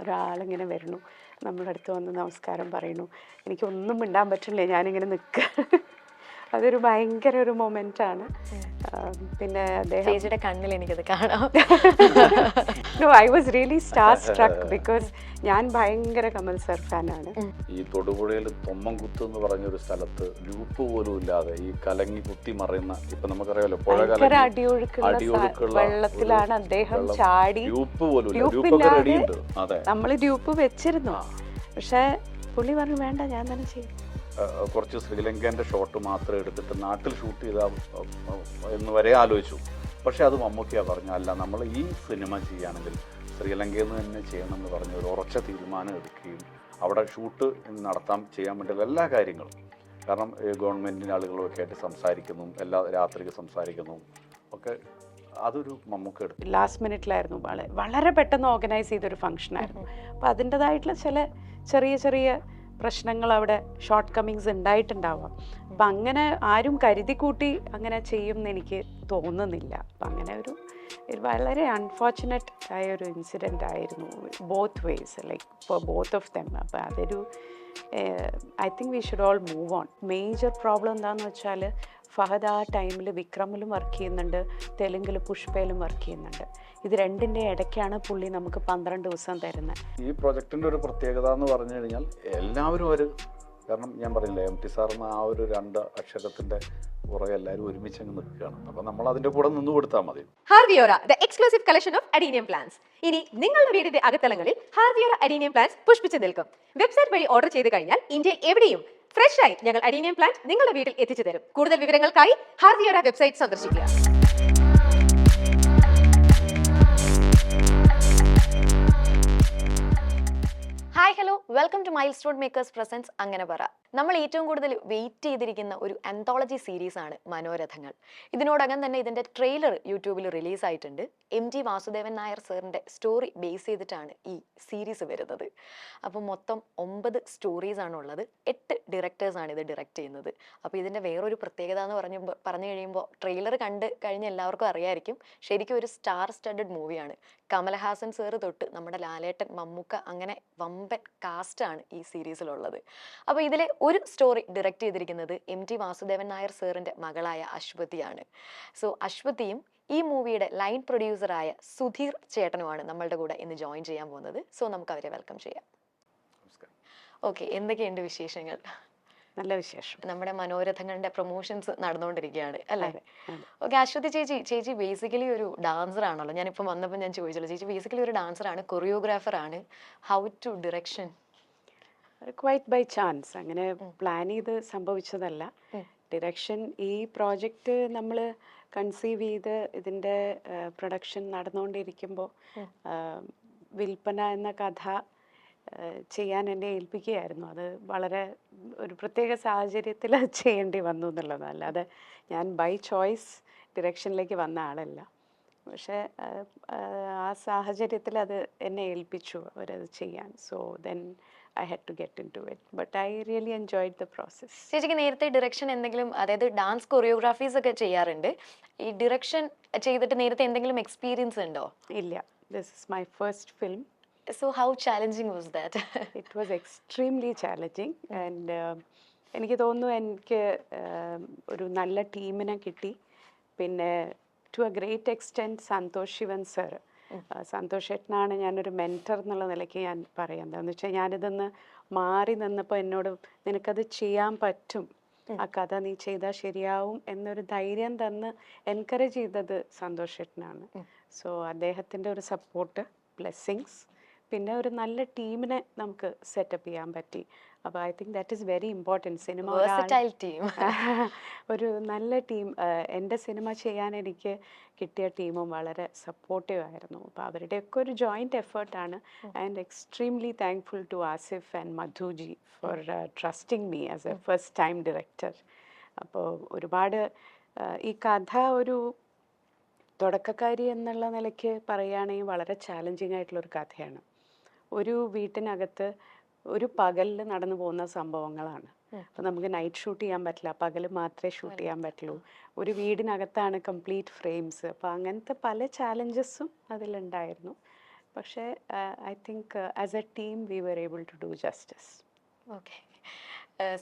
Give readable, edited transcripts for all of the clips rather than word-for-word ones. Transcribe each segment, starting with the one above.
ഒരാളിങ്ങനെ വരുന്നു, നമ്മുടെ അടുത്ത് വന്ന് നമസ്കാരം പറയുന്നു. എനിക്കൊന്നും മിണ്ടാൻ പറ്റില്ല, ഞാനിങ്ങനെ നിൽക്കുക. അതൊരു ഭയങ്കര ഒരു മൊമെൻ്റാണ്. പിന്നെ ചേച്ചിയുടെ കണ്ണിൽ എനിക്കത് കാണാം. No, I was really starstruck because ഞാൻ ഭയങ്കര കമൽ സർ ഫാനാണ്. ഈ തൊടുപുഴയിൽ തൊമ്മൻകുത്ത് എന്ന് പറഞ്ഞൊരു സ്ഥലത്ത് ലൂപ്പ് പോലും ഇല്ലാതെ ഈ കലങ്ങി കുത്തി മറിയുന്ന, ഇപ്പൊ നമുക്കറിയാലോ പുഴ കലങ്ങി അടിയൊഴുക്കുള്ള വെള്ളത്തിലാണ് അദ്ദേഹം ചാടി. ലൂപ്പ് പോലും ഇല്ല, ലൂപ്പൊക്കെ റെഡി ഉണ്ട്. അതെ, നമ്മൾ ലൂപ്പ് വെച്ചിരുന്നു, പക്ഷെ പുള്ളി പറഞ്ഞു വേണ്ട ഞാൻ തന്നെ ചെയ്യും. കുറച്ച് ശ്രീലങ്കൻ്റെ ഷോട്ട് മാത്രം എടുത്തിട്ട് നാട്ടിൽ ഷൂട്ട് ചെയ്താ എന്ന് വരെ ആലോചിച്ചു. പക്ഷെ അത് മമ്മൂക്കയാ പറഞ്ഞു, അല്ല നമ്മൾ ഈ സിനിമ ചെയ്യുകയാണെങ്കിൽ ശ്രീലങ്കയിൽ നിന്ന് തന്നെ ചെയ്യണമെന്ന് പറഞ്ഞ് ഒരു ഉറച്ച തീരുമാനം എടുക്കുകയും അവിടെ ഷൂട്ട് ചെയ്യാൻ വേണ്ടിയുള്ള എല്ലാ കാര്യങ്ങളും, കാരണം ഗവൺമെൻറ്റിൻ്റെ ആളുകളൊക്കെ ആയിട്ട് സംസാരിക്കുന്നു, എല്ലാ രാത്രിക്ക് സംസാരിക്കുന്നു ഒക്കെ, അതൊരു മമ്മൂക്ക എടുത്തു. ലാസ്റ്റ് മിനിറ്റിലായിരുന്നു, വളരെ പെട്ടെന്ന് ഓർഗനൈസ് ചെയ്തൊരു ഫംഗ്ഷനായിരുന്നു. അപ്പോൾ അതിൻ്റെതായിട്ടുള്ള ചില ചെറിയ ചെറിയ പ്രശ്നങ്ങൾ അവിടെ ഷോർട്ട് കമ്മിങ്സ് ഉണ്ടായിട്ടുണ്ടാവാം. അപ്പം അങ്ങനെ ആരും കരുതി കൂട്ടി അങ്ങനെ ചെയ്യും എന്ന് എനിക്ക് തോന്നുന്നില്ല. അപ്പം അങ്ങനെ ഒരു വളരെ അൺഫോർച്ചുനേറ്റ് ആയ ഒരു ഇൻസിഡൻ്റ് ആയിരുന്നു, both vase, like for both of them. അപ്പോൾ അതൊരു I think we should all move on. Major problem എന്താണെന്ന് വെച്ചാൽ ഫഹദ് ആ ടൈമിൽ വിക്രമിലും വർക്ക് ചെയ്യുന്നുണ്ട്, തെലുങ്കിൽ പുഷ്പയിലും വർക്ക് ചെയ്യുന്നുണ്ട്. ഇത് രണ്ടിൻ്റെ ഇടയ്ക്കാണ് പുള്ളി നമുക്ക് 12 ദിവസം തരുന്നത്. ഈ പ്രൊജക്റ്റിൻ്റെ ഒരു പ്രത്യേകത എന്ന് പറഞ്ഞു കഴിഞ്ഞാൽ എല്ലാവരും കാരണം ഞാൻ പറഞ്ഞില്ലേ, MT സാർ എന്ന ആ ഒരു 2 അക്ഷരത്തിൻ്റെ പുറകെ എല്ലാവരും ഒരുമിച്ച് അങ്ങ് നിൽക്കുകയാണ്. അപ്പം നമ്മൾ അതിൻ്റെ കൂടെ നിന്ന് കൊടുത്താൽ മതി. ഹാർവിയോറ, the exclusive collection of adenium plants. ഇനി നിങ്ങളുടെ വീടിന്റെ അകത്തളങ്ങളിൽ ഹാർവിയോറ അഡീനിയം പ്ലാന്റ്സ് പുഷ്പിച്ചു നിൽക്കും. വെബ്സൈറ്റ് വഴി ഓർഡർ ചെയ്ത് കഴിഞ്ഞാൽ ഇന്ത്യയിൽ എവിടെയും ഫ്രഷ് ആയി ഞങ്ങൾ അഡീനിയം പ്ലാന്റ് നിങ്ങളുടെ വീട്ടിൽ എത്തിച്ചു തരും. കൂടുതൽ വിവരങ്ങൾക്കായി ഹാർവിയോറ വെബ്സൈറ്റ് സന്ദർശിക്കുക. Hi, hello, welcome to Milestone Makers presents അങ്ങനെ പറ. നമ്മൾ ഏറ്റവും കൂടുതൽ വെയിറ്റ് ചെയ്തിരിക്കുന്ന ഒരു ആന്തോളജി സീരീസ് ആണ് മനോരഥങ്ങൾ. ഇതിനോടകം തന്നെ ഇതിൻ്റെ ട്രെയിലർ യൂട്യൂബിൽ റിലീസായിട്ടുണ്ട്. MT വാസുദേവൻ നായർ സാറിൻ്റെ സ്റ്റോറി ബേസ് ചെയ്തിട്ടാണ് ഈ സീരീസ് വരുന്നത്. അപ്പോൾ മൊത്തം 9 സ്റ്റോറീസാണ് ഉള്ളത്. 8 ഡയറക്ടേഴ്സാണ് ഇത് ഡയറക്റ്റ് ചെയ്യുന്നത്. അപ്പോൾ ഇതിൻ്റെ വേറൊരു പ്രത്യേകത എന്ന് പറഞ്ഞു കഴിയുമ്പോൾ ട്രെയിലർ കണ്ട് കഴിഞ്ഞ എല്ലാവർക്കും അറിയായിരിക്കും, ശരിക്കും ഒരു സ്റ്റാർ സ്റ്റഡഡ് മൂവിയാണ്. കമൽഹാസൻ സാറ് തൊട്ട് നമ്മുടെ ലാലേട്ടൻ, മമ്മൂക്ക, അങ്ങനെ വമ്പൻ കാസ്റ്റാണ് ഈ സീരീസിലുള്ളത്. അപ്പോൾ ഇതിലെ ഒരു സ്റ്റോറി ഡയറക്റ്റ് ചെയ്തിരിക്കുന്നത് MT വാസുദേവൻ നായർ സാറിൻ്റെ മകളായ അശ്വതിയാണ്. സോ അശ്വതിയും ഈ മൂവിയുടെ ലൈൻ പ്രൊഡ്യൂസറായ സുധീർ ചേട്ടനുമാണ് നമ്മളുടെ കൂടെ ഇന്ന് ജോയിൻ ചെയ്യാൻ പോകുന്നത്. സോ നമുക്ക് അവരെ വെൽക്കം ചെയ്യാം. ഓക്കെ, എന്തൊക്കെയുണ്ട് വിശേഷങ്ങൾ? നല്ല വിശേഷം. നമ്മുടെ മനോരഥങ്ങളുടെ പ്രൊമോഷൻസ് നടന്നുകൊണ്ടിരിക്കുകയാണ് അല്ലേ? ഓക്കെ, അശ്വതി ചേച്ചി ബേസിക്കലി ഒരു ഡാൻസർ ആണല്ലോ. ഞാനിപ്പോൾ വന്നപ്പോൾ ഞാൻ ചോദിച്ചല്ലോ, ചേച്ചി ബേസിക്കലി ഒരു ഡാൻസറാണ്, കൊറിയോഗ്രാഫർ ആണ്. How to direction? Quite by chance, അങ്ങനെ പ്ലാൻ ചെയ്ത് സംഭവിച്ചതല്ല. ഡിറക്ഷൻ ഈ പ്രോജക്റ്റ് നമ്മൾ കൺസീവ് ചെയ്ത് ഇതിൻ്റെ പ്രൊഡക്ഷൻ നടന്നുകൊണ്ടിരിക്കുമ്പോൾ വിൽപ്പന എന്ന കഥ ചെയ്യാൻ എന്നെ ഏൽപ്പിക്കുകയായിരുന്നു. അത് വളരെ ഒരു പ്രത്യേക സാഹചര്യത്തിൽ അത് ചെയ്യേണ്ടി വന്നു എന്നുള്ളതാണ്, അല്ലാതെ ഞാൻ ബൈ ചോയ്സ് ഡിറക്ഷനിലേക്ക് വന്ന ആളല്ല. പക്ഷേ ആ സാഹചര്യത്തിൽ അത് എന്നെ ഏൽപ്പിച്ചു അവരത് ചെയ്യാൻ. So then I had to get into it, but I really enjoyed the process. ചേച്ചിക്ക് നേരത്തെ ഡിറക്ഷൻ എന്തെങ്കിലും, അതായത് ഡാൻസ് കൊറിയോഗ്രാഫീസ് ഒക്കെ ചെയ്യാറുണ്ട്, ഈ ഡിറക്ഷൻ ചെയ്തിട്ട് നേരത്തെ എന്തെങ്കിലും എക്സ്പീരിയൻസ് ഉണ്ടോ? ഇല്ല, this is my first film. So how challenging was that? It was extremely challenging and എനിക്ക് തോന്നുന്നു എനിക്ക് ഒരു നല്ല ടീമിനെ കിട്ടി. പിന്നെ to a great extent Santhosh Sivan sir, Santhosh ഏട്ടനാണ് ഞാനൊരു മെൻറ്റർ എന്നുള്ള നിലയ്ക്ക് ഞാൻ പറയാം. എന്താണെന്ന് വെച്ചാൽ ഞാനിതൊന്ന് മാറി നിന്നപ്പോൾ എന്നോട് നിനക്കത് ചെയ്യാൻ പറ്റും, ആ കഥ നീ ചെയ്താൽ ശരിയാവും എന്നൊരു ധൈര്യം തന്ന് എൻകറേജ് ചെയ്തത് സന്തോഷ് ഏട്ടനാണ്. സോ അദ്ദേഹത്തിൻ്റെ ഒരു സപ്പോർട്ട്, ബ്ലെസ്സിങ്സ്, പിന്നെ ഒരു നല്ല ടീമിനെ നമുക്ക് സെറ്റപ്പ് ചെയ്യാൻ പറ്റി. അപ്പോൾ I think that is very important. Cinema ഒരു നല്ല ടീം, എൻ്റെ സിനിമ ചെയ്യാൻ എനിക്ക് കിട്ടിയ ടീമും വളരെ സപ്പോർട്ടീവ് ആയിരുന്നു. അപ്പോൾ അവരുടെയൊക്കെ ഒരു ജോയിൻറ്റ് എഫേർട്ടാണ്. And extremely thankful to Asif and Madhuji for trusting me as a first time director. അപ്പോൾ ഒരുപാട് ഈ കഥ ഒരു തുടക്കക്കാരി എന്നുള്ള നിലയ്ക്ക് പറയുകയാണെങ്കിൽ വളരെ ചാലഞ്ചിങ് ആയിട്ടുള്ളൊരു കഥയാണ്. ഒരു വീട്ടിനകത്ത് ഒരു പകലിൽ നടന്നു പോകുന്ന സംഭവങ്ങളാണ്. അപ്പോൾ നമുക്ക് നൈറ്റ് ഷൂട്ട് ചെയ്യാൻ പറ്റില്ല, പകൽ മാത്രമേ ഷൂട്ട് ചെയ്യാൻ പറ്റുള്ളൂ. ഒരു വീടിനകത്താണ് കംപ്ലീറ്റ് ഫ്രെയിംസ്. അപ്പോൾ അങ്ങനത്തെ പല ചാലഞ്ചസും അതിലുണ്ടായിരുന്നു. പക്ഷേ I think as a team we were able to do justice. Okay.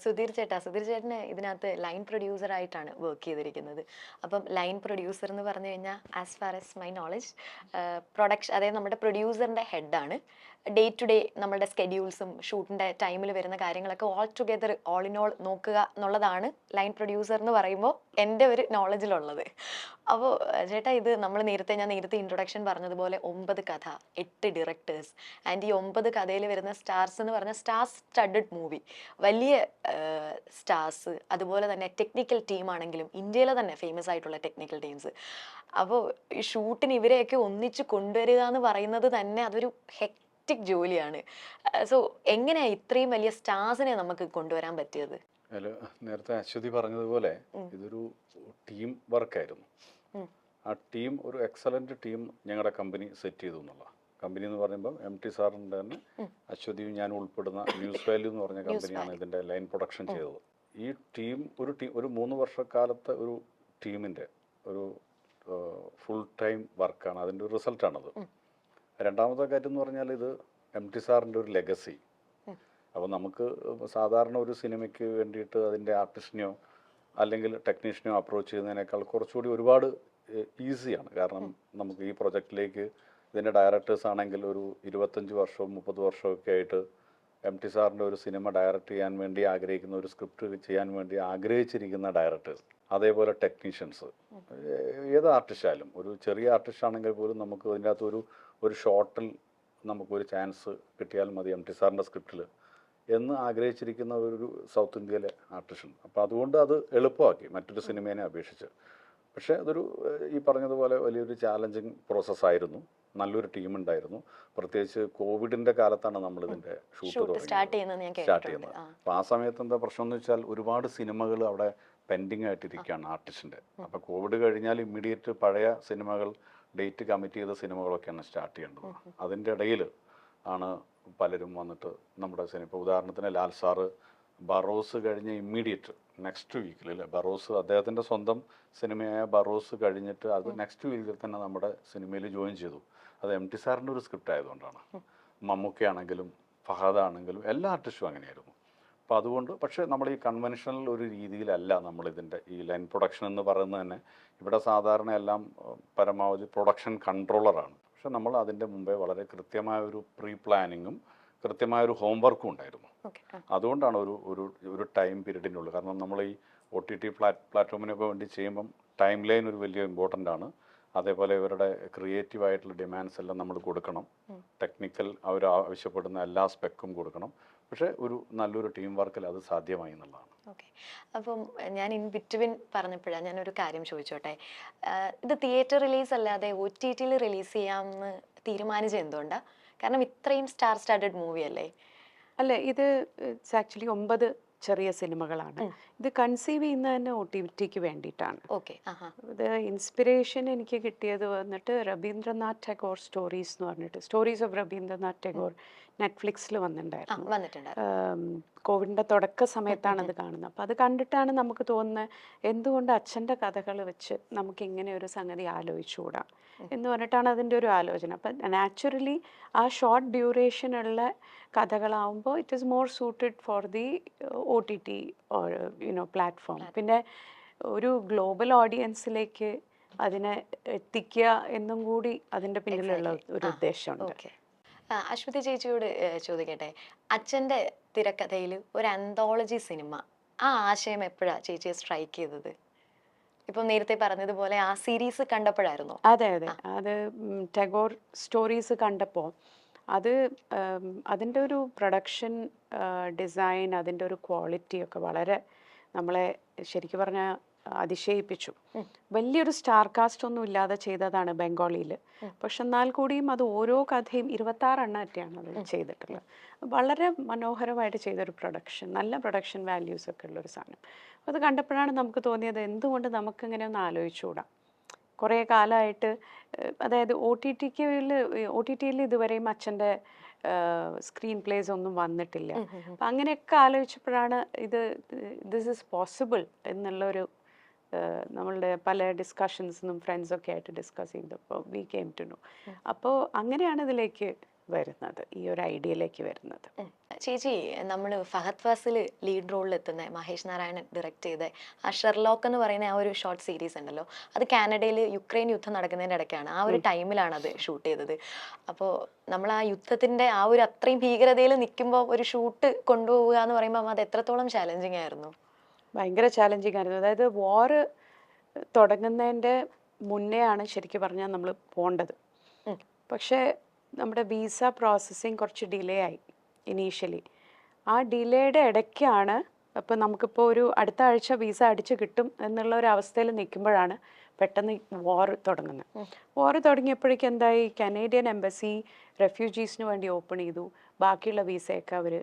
Sudheer ചേട്ടന് ഇതിനകത്ത് ലൈൻ പ്രൊഡ്യൂസർ ആയിട്ടാണ് വർക്ക് ചെയ്തിരിക്കുന്നത്. അപ്പം ലൈൻ പ്രൊഡ്യൂസർ എന്ന് പറഞ്ഞു കഴിഞ്ഞാൽ as far as my knowledge production, അതായത് നമ്മുടെ പ്രൊഡ്യൂസറിൻ്റെ ഹെഡാണ്. ഡേ ടു ഡേ നമ്മുടെ സ്കെഡ്യൂൾസും ഷൂട്ടിൻ്റെ ടൈമിൽ വരുന്ന കാര്യങ്ങളൊക്കെ all together all in all നോക്കുക എന്നുള്ളതാണ് ലൈൻ പ്രൊഡ്യൂസർ എന്ന് പറയുമ്പോൾ എൻ്റെ ഒരു നോളജിലുള്ളത്. അപ്പോൾ ചേട്ടാ, ഇത് ഞാൻ നേരത്തെ ഇൻട്രൊഡക്ഷൻ പറഞ്ഞതുപോലെ 9 കഥ, 8 ഡയറക്ടേഴ്സ്, ആൻഡ് ഈ 9 കഥയിൽ വരുന്ന സ്റ്റാർസ് എന്ന് പറഞ്ഞാൽ സ്റ്റാർസ് സ്റ്റഡഡ് മൂവി, വലിയ സ്റ്റാർസ്, അതുപോലെ തന്നെ ടെക്നിക്കൽ ടീമാണെങ്കിലും ഇന്ത്യയിലെ തന്നെ ഫേമസ് ആയിട്ടുള്ള ടെക്നിക്കൽ ടീംസ്. അപ്പോൾ ഈ ഷൂട്ടിന് ഇവരെയൊക്കെ ഒന്നിച്ച് കൊണ്ടുവരിക എന്ന് പറയുന്നത് തന്നെ അതൊരു ഹെക്റ്റിക് ജോലിയാണ്. സോ എങ്ങനെയാണ് ഇത്രയും വലിയ സ്റ്റാർസിനെ നമുക്ക് കൊണ്ടുവരാൻ പറ്റിയത്? അതിൽ നേരത്തെ അശ്വതി പറഞ്ഞതുപോലെ ഇതൊരു ടീം വർക്കായിരുന്നു. ആ ടീം ഒരു എക്സലന്റ് ടീം ഞങ്ങളുടെ കമ്പനി സെറ്റ് ചെയ്തു എന്നുള്ള. കമ്പനി എന്ന് പറയുമ്പോൾ MT സാറിൻ്റെ തന്നെ അശ്വതിയും ഞാൻ ഉൾപ്പെടുന്ന ന്യൂസ് വാല്യൂ എന്ന് പറഞ്ഞ കമ്പനിയാണ് ഇതിൻ്റെ ലൈൻ പ്രൊഡക്ഷൻ ചെയ്തത്. ഈ ടീം ഒരു 3 വർഷക്കാലത്തെ ഒരു ടീമിൻ്റെ ഒരു ഫുൾ ടൈം വർക്കാണ്, അതിൻ്റെ ഒരു റിസൾട്ടാണത്. രണ്ടാമത്തെ കാര്യം എന്ന് പറഞ്ഞാൽ ഇത് MT സാറിൻ്റെ ഒരു ലെഗസി. അപ്പോൾ നമുക്ക് സാധാരണ ഒരു സിനിമയ്ക്ക് വേണ്ടിയിട്ട് അതിൻ്റെ ആർട്ടിസ്റ്റിനെയോ അല്ലെങ്കിൽ ടെക്നീഷ്യനെയോ അപ്രോച്ച് ചെയ്യുന്നതിനേക്കാൾ കുറച്ചുകൂടി ഒരുപാട് ഈസിയാണ്. കാരണം നമുക്ക് ഈ പ്രൊജക്റ്റിലേക്ക് ഇതിൻ്റെ ഡയറക്ടേഴ്സ് ആണെങ്കിൽ ഒരു 25 വർഷവും 30 വർഷമൊക്കെ ആയിട്ട് MT സാറിൻ്റെ ഒരു സിനിമ ഡയറക്റ്റ് ചെയ്യാൻ വേണ്ടി ആഗ്രഹിക്കുന്ന, ഒരു സ്ക്രിപ്റ്റ് ചെയ്യാൻ വേണ്ടി ആഗ്രഹിച്ചിരിക്കുന്ന ഡയറക്ടേഴ്സ്, അതേപോലെ ടെക്നീഷ്യൻസ്, ഏത് ആർട്ടിസ്റ്റായാലും ഒരു ചെറിയ ആർട്ടിസ്റ്റ് ആണെങ്കിൽ പോലും നമുക്ക് അതിൻ്റെ അകത്ത് ഒരു ഷോട്ടിൽ നമുക്കൊരു ചാൻസ് കിട്ടിയാൽ മതി MT സാറിൻ്റെ സ്ക്രിപ്റ്റിൽ എന്ന് ആഗ്രഹിച്ചിരിക്കുന്ന ഒരു സൗത്ത് ഇന്ത്യയിലെ ആർട്ടിസ്റ്റുണ്ട്. അപ്പോൾ അതുകൊണ്ട് അത് എളുപ്പമാക്കി മറ്റൊരു സിനിമയെ അപേക്ഷിച്ച്. പക്ഷേ അതൊരു ഈ പറഞ്ഞതുപോലെ വലിയൊരു ചാലഞ്ചിങ് പ്രോസസ്സായിരുന്നു. നല്ലൊരു ടീമുണ്ടായിരുന്നു. പ്രത്യേകിച്ച് കോവിഡിൻ്റെ കാലത്താണ് നമ്മളിതിൻ്റെ ഷൂട്ട് സ്റ്റാർട്ട് ചെയ്യുന്നത്. അപ്പോൾ ആ സമയത്ത് എന്താ പ്രശ്നം എന്ന് വെച്ചാൽ ഒരുപാട് സിനിമകൾ അവിടെ പെൻഡിങ് ആയിട്ടിരിക്കുകയാണ് ആർട്ടിസ്റ്റിൻ്റെ. അപ്പോൾ കോവിഡ് കഴിഞ്ഞാൽ ഇമ്മീഡിയറ്റ് പഴയ സിനിമകൾ ഡേറ്റ് കമ്മിറ്റ് ചെയ്ത സിനിമകളൊക്കെയാണ് സ്റ്റാർട്ട് ചെയ്യേണ്ടത്. അതിൻ്റെ ഇടയിൽ ആണ് പലരും വന്നിട്ട് നമ്മുടെ സിനിമ, ഇപ്പോൾ ഉദാഹരണത്തിന് ലാൽ സാറ് ബറോസ് കഴിഞ്ഞ് ഇമ്മീഡിയറ്റ് നെക്സ്റ്റ് വീക്കിൽ, അല്ലേ, ബറോസ് അദ്ദേഹത്തിൻ്റെ സ്വന്തം സിനിമയായ ബറോസ് കഴിഞ്ഞിട്ട് അത് നെക്സ്റ്റ് വീക്കിൽ തന്നെ നമ്മുടെ സിനിമയിൽ ജോയിൻ ചെയ്തു. അത് MT സാറിൻ്റെ ഒരു സ്ക്രിപ്റ്റ് ആയതുകൊണ്ടാണ്. മമ്മൂക്കയാണെങ്കിലും ഫഹദാണെങ്കിലും എല്ലാ ആർട്ടിസ്റ്റും അങ്ങനെയായിരുന്നു. അപ്പോൾ അതുകൊണ്ട്, പക്ഷേ നമ്മൾ ഈ കൺവെൻഷണൽ ഒരു രീതിയിലല്ല നമ്മളിതിൻ്റെ ഈ ലൈൻ പ്രൊഡക്ഷൻ എന്ന് പറയുന്നത് തന്നെ. ഇവിടെ സാധാരണ എല്ലാം പരമാവധി പ്രൊഡക്ഷൻ കൺട്രോളറാണ്. പക്ഷെ നമ്മൾ അതിൻ്റെ മുമ്പേ വളരെ കൃത്യമായൊരു പ്രീ പ്ലാനിങ്ങും കൃത്യമായൊരു ഹോംവർക്കും ഉണ്ടായിരുന്നു. അതുകൊണ്ടാണ് ഒരു ടൈം പീരീഡിനുള്ളൂ. കാരണം നമ്മൾ ഈ OTT പ്ലാറ്റ്ഫോമിനൊക്കെ വേണ്ടി ചെയ്യുമ്പം ടൈം ലൈൻ ഒരു വലിയ ഇമ്പോർട്ടൻ്റ് ആണ്. അതേപോലെ ഇവരുടെ ക്രിയേറ്റീവായിട്ടുള്ള ഡിമാൻഡ്സ് എല്ലാം നമ്മൾ കൊടുക്കണം. ടെക്നിക്കൽ അവർ ആവശ്യപ്പെടുന്ന എല്ലാ സ്പെക്കും കൊടുക്കണം. പക്ഷേ നല്ലൊരു ടീം വർക്കിൽ അത് സാധ്യമായി എന്നുള്ളതാണ്. ഓക്കെ. അപ്പം ഞാൻ ഇൻ ബിറ്റ്വീൻ പറഞ്ഞപ്പോഴാണ് ഞാനൊരു കാര്യം ചോദിച്ചോട്ടെ. ഇത് തിയേറ്റർ റിലീസ് അല്ലാതെ OTTയിൽ റിലീസ് ചെയ്യാമെന്ന് തീരുമാനിച്ചത് എന്തുകൊണ്ടാണ്? കാരണം ഇത്രയും സ്റ്റാർ സ്റ്റാർട്ടഡ് മൂവി അല്ലേ? അല്ല, ഇത് ആക്ച്വലി 9 ചെറിയ സിനിമകളാണ്. ഇത് കൺസീവ് ചെയ്യുന്നത് തന്നെ OTTക്ക് വേണ്ടിയിട്ടാണ്. ഓക്കെ. ഇത് ഇൻസ്പിറേഷൻ എനിക്ക് കിട്ടിയത് വന്നിട്ട് രവീന്ദ്രനാഥ് ടാഗോർ സ്റ്റോറീസ് എന്ന് പറഞ്ഞിട്ട്, സ്റ്റോറീസ് ഓഫ് രവീന്ദ്രനാഥ് ടാഗോർ നെറ്റ്ഫ്ലിക്സിൽ വന്നിട്ടുണ്ടായിരുന്നു. കോവിഡിൻ്റെ തുടക്ക സമയത്താണ് അത് കാണുന്നത്. അപ്പോൾ അത് കണ്ടിട്ടാണ് നമുക്ക് തോന്നുന്നത് എന്തുകൊണ്ട് അച്ഛൻ്റെ കഥകൾ വെച്ച് നമുക്ക് ഇങ്ങനെ ഒരു സംഗതി ആലോചിച്ചുകൂടാ എന്ന് പറഞ്ഞിട്ടാണ് അതിൻ്റെ ഒരു ആലോചന. അപ്പം നാച്ചുറലി ആ ഷോർട്ട് ഡ്യൂറേഷനുള്ള കഥകളാവുമ്പോൾ it is more suited for the OTT or platform. പിന്നെ ഒരു ഗ്ലോബൽ ഓഡിയൻസിലേക്ക് അതിനെ എത്തിക്കുക എന്നും കൂടി അതിൻ്റെ പിന്നിലുള്ള ഒരു ഉദ്ദേശമുണ്ട്. അശ്വതി ചേച്ചിയോട് ചോദിക്കട്ടെ, അച്ഛൻ്റെ തിരക്കഥയിൽ ഒരു ആന്തോളജി സിനിമ, ആ ആശയം എപ്പോഴാണ് ചേച്ചിയെ സ്ട്രൈക്ക് ചെയ്തത്? ഇപ്പം നേരത്തെ പറഞ്ഞതുപോലെ ആ സീരീസ് കണ്ടപ്പോഴായിരുന്നോ? അതെ, അത് ടാഗോർ സ്റ്റോറീസ് കണ്ടപ്പോൾ അതിൻ്റെ ഒരു പ്രൊഡക്ഷൻ ഡിസൈൻ, അതിൻ്റെ ഒരു ക്വാളിറ്റി ഒക്കെ വളരെ നമ്മളെ ശരിക്കും പറഞ്ഞാൽ അതിശയിപ്പിച്ചു. വലിയൊരു സ്റ്റാർ കാസ്റ്റ് ഒന്നും ഇല്ലാതെ ചെയ്തതാണ് ബംഗാളിയിൽ. പക്ഷെ എന്നാൽ കൂടിയും അത് ഓരോ കഥയും 26 എണ്ണത്തെയാണ് അത് ചെയ്തിട്ടുള്ളത്. വളരെ മനോഹരമായിട്ട് ചെയ്തൊരു പ്രൊഡക്ഷൻ, നല്ല പ്രൊഡക്ഷൻ വാല്യൂസ് ഒക്കെ ഉള്ളൊരു സാധനം. അത് കണ്ടപ്പോഴാണ് നമുക്ക് തോന്നിയത് എന്തുകൊണ്ട് നമുക്കിങ്ങനെ ഒന്ന് ആലോചിച്ചുകൂടാ. കുറേ കാലമായിട്ട്, അതായത് OTTയിൽ ഇതുവരെയും അച്ഛൻ്റെ സ്ക്രീൻ പ്ലേസ് ഒന്നും വന്നിട്ടില്ല. അപ്പം അങ്ങനെയൊക്കെ ആലോചിച്ചപ്പോഴാണ് ദിസ് ഈസ് പോസിബിൾ എന്നുള്ളൊരു നമ്മളുടെ പല ഡിസ്കഷൻസിനും ഫ്രണ്ട്സൊക്കെ ആയിട്ട് ഡിസ്കസ് ചെയ്തപ്പോൾ വി കെയിം ടു നോ. അപ്പോൾ അങ്ങനെയാണ് ഇതിലേക്ക് വരുന്നത്, ഈ ഒരു ഐഡിയയിലേക്ക് വരുന്നത്. ചേച്ചി, നമ്മൾ ഫഹദ് ഫാസിൽ ലീഡ് റോളിൽ എത്തുന്ന മഹേഷ് നാരായണൻ ഡയറക്റ്റ് ചെയ്ത ആ ഷെർലോക്ക് എന്ന് പറയുന്ന ആ ഒരു ഷോർട്ട് സീരീസ് ഉണ്ടല്ലോ, അത് കാനഡയിൽ യുക്രൈൻ യുദ്ധം നടക്കുന്നതിൻ്റെ ഇടയ്ക്കാണ്, ആ ഒരു ടൈമിലാണ് അത് ഷൂട്ട് ചെയ്തത്. അപ്പോൾ നമ്മൾ ആ യുദ്ധത്തിൻ്റെ ആ ഒരു അത്രയും ഭീകരതയിൽ നിൽക്കുമ്പോൾ ഒരു ഷൂട്ട് കൊണ്ടുപോവുക എന്ന് പറയുമ്പോൾ അത് എത്രത്തോളം ചാലഞ്ചിങ് ആയിരുന്നു? ഭയങ്കര ചാലഞ്ചിങ് ആയിരുന്നു. അതായത് വാറ് തുടങ്ങുന്നതിൻ്റെ മുന്നേ ആണ് ശരിക്കും പറഞ്ഞാൽ നമ്മൾ പോകേണ്ടത്. പക്ഷേ നമ്മുടെ വിസ പ്രോസസ്സിങ് കുറച്ച് ഡിലേ ആയി ഇനീഷ്യലി. ആ ഡിലേയുടെ ഇടയ്ക്കാണ്, അപ്പോൾ നമുക്കിപ്പോൾ ഒരു അടുത്ത ആഴ്ച വിസ അടിച്ച് കിട്ടും എന്നുള്ള ഒരു അവസ്ഥയിൽ നിൽക്കുമ്പോഴാണ് പെട്ടെന്ന് വാർ തുടങ്ങുന്നത്. വാർ തുടങ്ങിയപ്പോഴേക്കും എന്തായി, കനേഡിയൻ എംബസി റെഫ്യൂജീസിന് വേണ്ടി ഓപ്പൺ ചെയ്തു, ബാക്കിയുള്ള വിസയൊക്കെ അവർ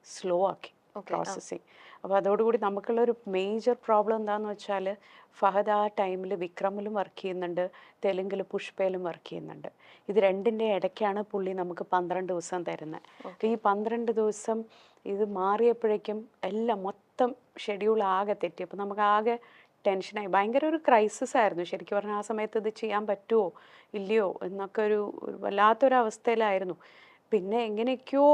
സ്ലോ ആക്കി പ്രോസസ്സിങ്. അപ്പോൾ അതോടുകൂടി നമുക്കുള്ളൊരു മേജർ പ്രോബ്ലം എന്താണെന്ന് വെച്ചാൽ, ഫഹദ് ആ ടൈമിൽ വിക്രമിലും വർക്ക് ചെയ്യുന്നുണ്ട്, തെലുങ്കിൽ പുഷ്പയിലും വർക്ക് ചെയ്യുന്നുണ്ട്. ഇത് രണ്ടിൻ്റെ ഇടയ്ക്കാണ് പുള്ളി നമുക്ക് 12 ദിവസം തരുന്നത്. അപ്പോൾ ഈ 12 ദിവസം ഇത് മാറിയപ്പോഴേക്കും എല്ലാം മൊത്തം ഷെഡ്യൂൾ ആകെ തെറ്റി. അപ്പോൾ നമുക്ക് ആകെ ടെൻഷനായി, ഭയങ്കര ഒരു ക്രൈസിസ് ആയിരുന്നു ശരിക്കും പറഞ്ഞാൽ. ആ സമയത്ത് ഇത് ചെയ്യാൻ പറ്റുമോ ഇല്ലയോ എന്നൊക്കെ ഒരു വല്ലാത്തൊരവസ്ഥയിലായിരുന്നു. പിന്നെ എങ്ങനെയൊക്കെയോ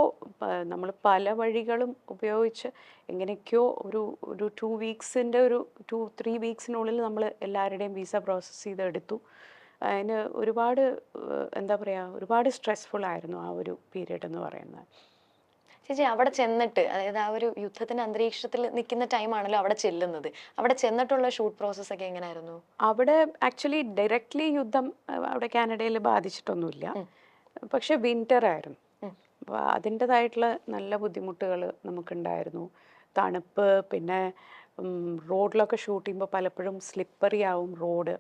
നമ്മൾ പല വഴികളും ഉപയോഗിച്ച് എങ്ങനെയൊക്കെയോ ഒരു 2 വീക്സിൻ്റെ ഒരു 2-3 വീക്സിനുള്ളിൽ നമ്മൾ എല്ലാവരുടെയും വിസ പ്രോസസ്സ് ചെയ്തെടുത്തു. അതിന് ഒരുപാട് എന്താ പറയുക, ഒരുപാട് സ്ട്രെസ്ഫുൾ ആയിരുന്നു ആ ഒരു പീരീഡ് എന്ന് പറയുന്നത്. ചേച്ചി, അവിടെ ചെന്നിട്ട്, അതായത് ആ ഒരു യുദ്ധത്തിന്റെ അന്തരീക്ഷത്തിൽ നിൽക്കുന്ന ടൈമാണല്ലോ അവിടെ ചെല്ലുന്നത്, അവിടെ ചെന്നിട്ടുള്ള ഷൂട്ട് പ്രോസസ് ഒക്കെ എങ്ങനെയായിരുന്നു? അവിടെ ആക്ച്വലി ഡയറക്റ്റ്ലി യുദ്ധം അവിടെ കാനഡയിൽ ബാധിച്ചിട്ടൊന്നുമില്ല, പക്ഷെ വിൻ്റർ ആയിരുന്നു. അപ്പോൾ അതിൻ്റെതായിട്ടുള്ള നല്ല ബുദ്ധിമുട്ടുകൾ നമുക്കുണ്ടായിരുന്നു. തണുപ്പ്, പിന്നെ റോഡിലൊക്കെ ഷൂട്ട് ചെയ്യുമ്പോൾ പലപ്പോഴും സ്ലിപ്പറി ആവും റോഡ്.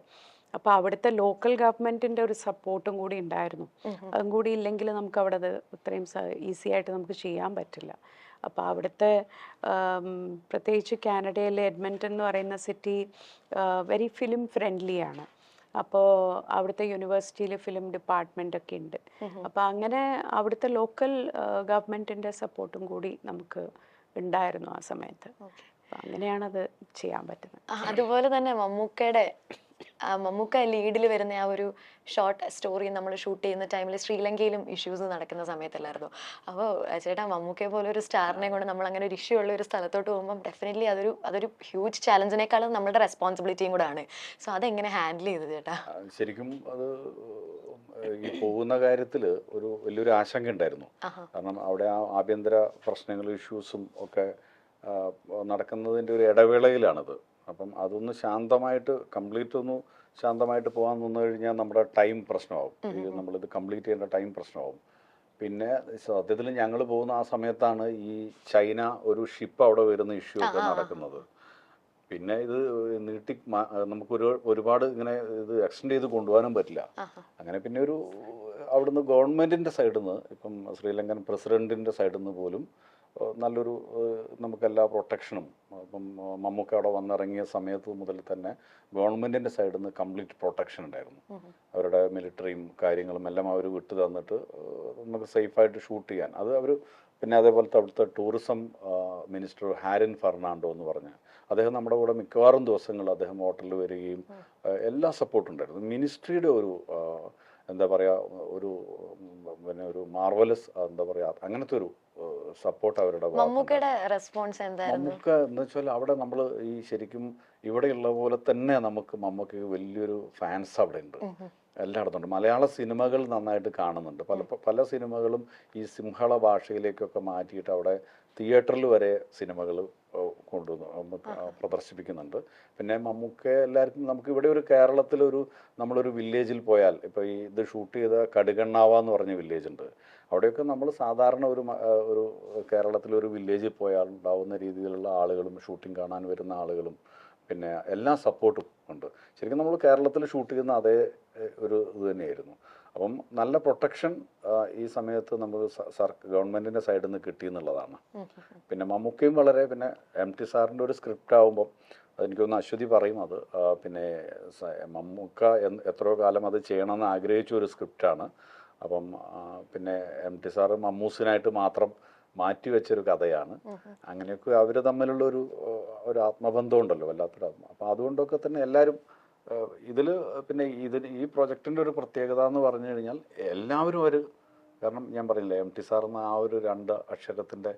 അപ്പോൾ അവിടുത്തെ ലോക്കൽ ഗവൺമെൻറ്റിൻ്റെ ഒരു സപ്പോർട്ടും കൂടി ഉണ്ടായിരുന്നു. അതും കൂടി ഇല്ലെങ്കിൽ നമുക്ക് അവിടെ അത് ഇത്രയും ഈസി ആയിട്ട് നമുക്ക് ചെയ്യാൻ പറ്റില്ല. അപ്പോൾ അവിടുത്തെ പ്രത്യേകിച്ച് കാനഡയിലെ എഡ്മണ്ടൺ എന്ന് പറയുന്ന സിറ്റി വെരി ഫിലിം ഫ്രണ്ട്ലി ആണ്. അപ്പോൾ അവിടുത്തെ യൂണിവേഴ്സിറ്റിയിൽ ഫിലിം ഡിപ്പാർട്ട്മെൻ്റ് ഒക്കെ ഉണ്ട്. അപ്പോൾ അങ്ങനെ അവിടുത്തെ ലോക്കൽ ഗവൺമെൻറ്റിൻ്റെ സപ്പോർട്ടും കൂടി നമുക്ക് ഉണ്ടായിരുന്നു ആ സമയത്ത്. അപ്പോൾ അങ്ങനെയാണത് ചെയ്യാൻ പറ്റുന്നത്. അതുപോലെ തന്നെ മമ്മൂക്ക ലീഡിൽ വരുന്ന ആ ഒരു ഷോർട്ട് സ്റ്റോറി നമ്മൾ ഷൂട്ട് ചെയ്യുന്ന ടൈമിൽ ശ്രീലങ്കയിലും ഇഷ്യൂസ് നടക്കുന്ന സമയത്തല്ലായിരുന്നു. അപ്പോൾ ചേട്ടാ, മമ്മൂക്കയെ പോലെ ഒരു സ്റ്റാറിനെ കൊണ്ട് നമ്മൾ അങ്ങനെ ഒരു ഇഷ്യൂ ഉള്ള ഒരു സ്ഥലത്തോട്ട് പോകുമ്പോൾ ഡെഫിനറ്റ്ലി അതൊരു ഹ്യൂജ് ചാലഞ്ചിനേക്കാളും നമ്മുടെ റെസ്പോൺസിബിലിറ്റിയും കൂടെ ആണ്. സോ അതെങ്ങനെ ഹാൻഡിൽ ചെയ്തത് ചേട്ടാ? ശരിക്കും അത് ഈ പോകുന്ന കാര്യത്തിൽ വലിയൊരു ആശങ്ക ഉണ്ടായിരുന്നു. കാരണം അവിടെ ആ ആഭ്യന്തര പ്രശ്നങ്ങളും ഇഷ്യൂസും ഒക്കെ നടക്കുന്നതിൻ്റെ ഒരു ഇടവേളയിലാണത്. അപ്പം അതൊന്ന് ശാന്തമായിട്ട് ശാന്തമായിട്ട് പോകാൻ നിന്ന് കഴിഞ്ഞാൽ നമ്മുടെ ടൈം പ്രശ്നമാവും. നമ്മളിത് കംപ്ലീറ്റ് ചെയ്യേണ്ട ടൈം പ്രശ്നമാവും. പിന്നെ സത്യത്തിൽ ഞങ്ങൾ പോകുന്ന ആ സമയത്താണ് ഈ ചൈന ഒരു ഷിപ്പ് അവിടെ വരുന്ന ഇഷ്യൂ ഒക്കെ നടക്കുന്നത്. പിന്നെ ഇത് നമുക്ക് ഒരുപാട് ഇങ്ങനെ ഇത് എക്സ്റ്റെൻഡ് ചെയ്ത് കൊണ്ടുപോകാനും പറ്റില്ല. അങ്ങനെ പിന്നെ അവിടുന്ന് ഗവൺമെൻറ്റിൻ്റെ സൈഡിൽ നിന്ന്, ഇപ്പം ശ്രീലങ്കൻ പ്രസിഡൻറ്റിൻ്റെ സൈഡിൽ നിന്ന് പോലും നല്ലൊരു നമുക്കെല്ലാ പ്രൊട്ടക്ഷനും, ഇപ്പം മമ്മൂക്ക അവിടെ വന്നിറങ്ങിയ സമയത്ത് മുതൽ തന്നെ ഗവൺമെൻറ്റിൻ്റെ സൈഡിൽ നിന്ന് കംപ്ലീറ്റ് പ്രൊട്ടക്ഷൻ ഉണ്ടായിരുന്നു. അവരുടെ മിലിറ്ററിയും കാര്യങ്ങളും എല്ലാം അവർ വിട്ടു തന്നിട്ട് നമുക്ക് സേഫായിട്ട് ഷൂട്ട് ചെയ്യാൻ അത് അവർ. പിന്നെ അതേപോലത്തെ അവിടുത്തെ ടൂറിസം മിനിസ്റ്റർ ഹാരിൻ ഫെർണാണ്ടോ എന്ന് പറഞ്ഞ അദ്ദേഹം നമ്മുടെ കൂടെ മിക്കവാറും ദിവസങ്ങൾ അദ്ദേഹം ഹോട്ടലിൽ വരികയും എല്ലാ സപ്പോർട്ടും ഉണ്ടായിരുന്നു. മിനിസ്ട്രിയുടെ എന്താ പറയുക, ഒരു മാർവലസ് എന്താ പറയുക, അങ്ങനത്തെ ഒരു സപ്പോർട്ട് അവരുടെ മമ്മൂക്കയുടെ റെസ്പോൺസ് എന്തായിരുന്നു? മമ്മൂക്ക എന്ന് വെച്ചാൽ അവിടെ നമ്മൾ ഈ ശരിക്കും ഇവിടെയുള്ള പോലെ തന്നെ മമ്മൂക്ക് വലിയൊരു ഫാൻസ് അവിടെ ഉണ്ട്, എല്ലായിടത്തും ഉണ്ട്. മലയാള സിനിമകൾ നന്നായിട്ട് കാണുന്നുണ്ട്. പല സിനിമകളും ഈ സിംഹള ഭാഷയിലേക്കൊക്കെ മാറ്റിയിട്ട് അവിടെ തിയേറ്ററിൽ വരെ സിനിമകൾ പ്രദർശിപ്പിക്കുന്നുണ്ട്. പിന്നെ മമ്മൂക്ക എല്ലാവർക്കും നമുക്ക് ഇവിടെ ഒരു കേരളത്തിലൊരു നമ്മളൊരു വില്ലേജിൽ പോയാൽ, ഇപ്പോൾ ഇത് ഷൂട്ട് ചെയ്ത കടുകണ്ണാവ എന്ന് പറഞ്ഞ വില്ലേജ് ഉണ്ട്. അവിടെയൊക്കെ നമ്മൾ സാധാരണ ഒരു കേരളത്തിലൊരു വില്ലേജിൽ പോയാൽ ഉണ്ടാവുന്ന രീതിയിലുള്ള ആളുകളും ഷൂട്ടിംഗ് കാണാൻ വരുന്ന ആളുകളും പിന്നെ എല്ലാ സപ്പോർട്ടും ഉണ്ട്. ശരിക്കും നമ്മൾ കേരളത്തിൽ ഷൂട്ട് ചെയ്യുന്ന അതേ ഒരു ഇത് തന്നെയായിരുന്നു. അപ്പം നല്ല പ്രൊട്ടക്ഷൻ ഈ സമയത്ത് നമ്മൾ ഗവൺമെൻറ്റിൻ്റെ സൈഡിൽ നിന്ന് കിട്ടിയെന്നുള്ളതാണ്. പിന്നെ മമ്മൂക്കയും വളരെ, പിന്നെ MT സാറിൻ്റെ ഒരു സ്ക്രിപ്റ്റ് ആകുമ്പം അതെനിക്കൊന്ന് അശ്വതി പറയും, അത് പിന്നെ മമ്മൂക്ക എത്രയോ കാലം അത് ചെയ്യണമെന്ന് ആഗ്രഹിച്ച ഒരു സ്ക്രിപ്റ്റാണ്. അപ്പം പിന്നെ MT സാറ് മമ്മൂസിനായിട്ട് മാത്രം മാറ്റി വെച്ചൊരു കഥയാണ്. അങ്ങനെയൊക്കെ അവർ തമ്മിലുള്ള ഒരു ആത്മബന്ധം ഉണ്ടല്ലോ, വല്ലാത്തൊരു ആത്മ. അപ്പോൾ അതുകൊണ്ടൊക്കെ തന്നെ എല്ലാവരും ഇതിൽ പിന്നെ ഈ പ്രൊജക്റ്റിൻ്റെ ഒരു പ്രത്യേകത എന്ന് പറഞ്ഞു കഴിഞ്ഞാൽ എല്ലാവരും കാരണം ഞാൻ പറഞ്ഞില്ലേ MT സാർ എന്ന ആ ഒരു 2 അക്ഷരത്തിൻ്റെ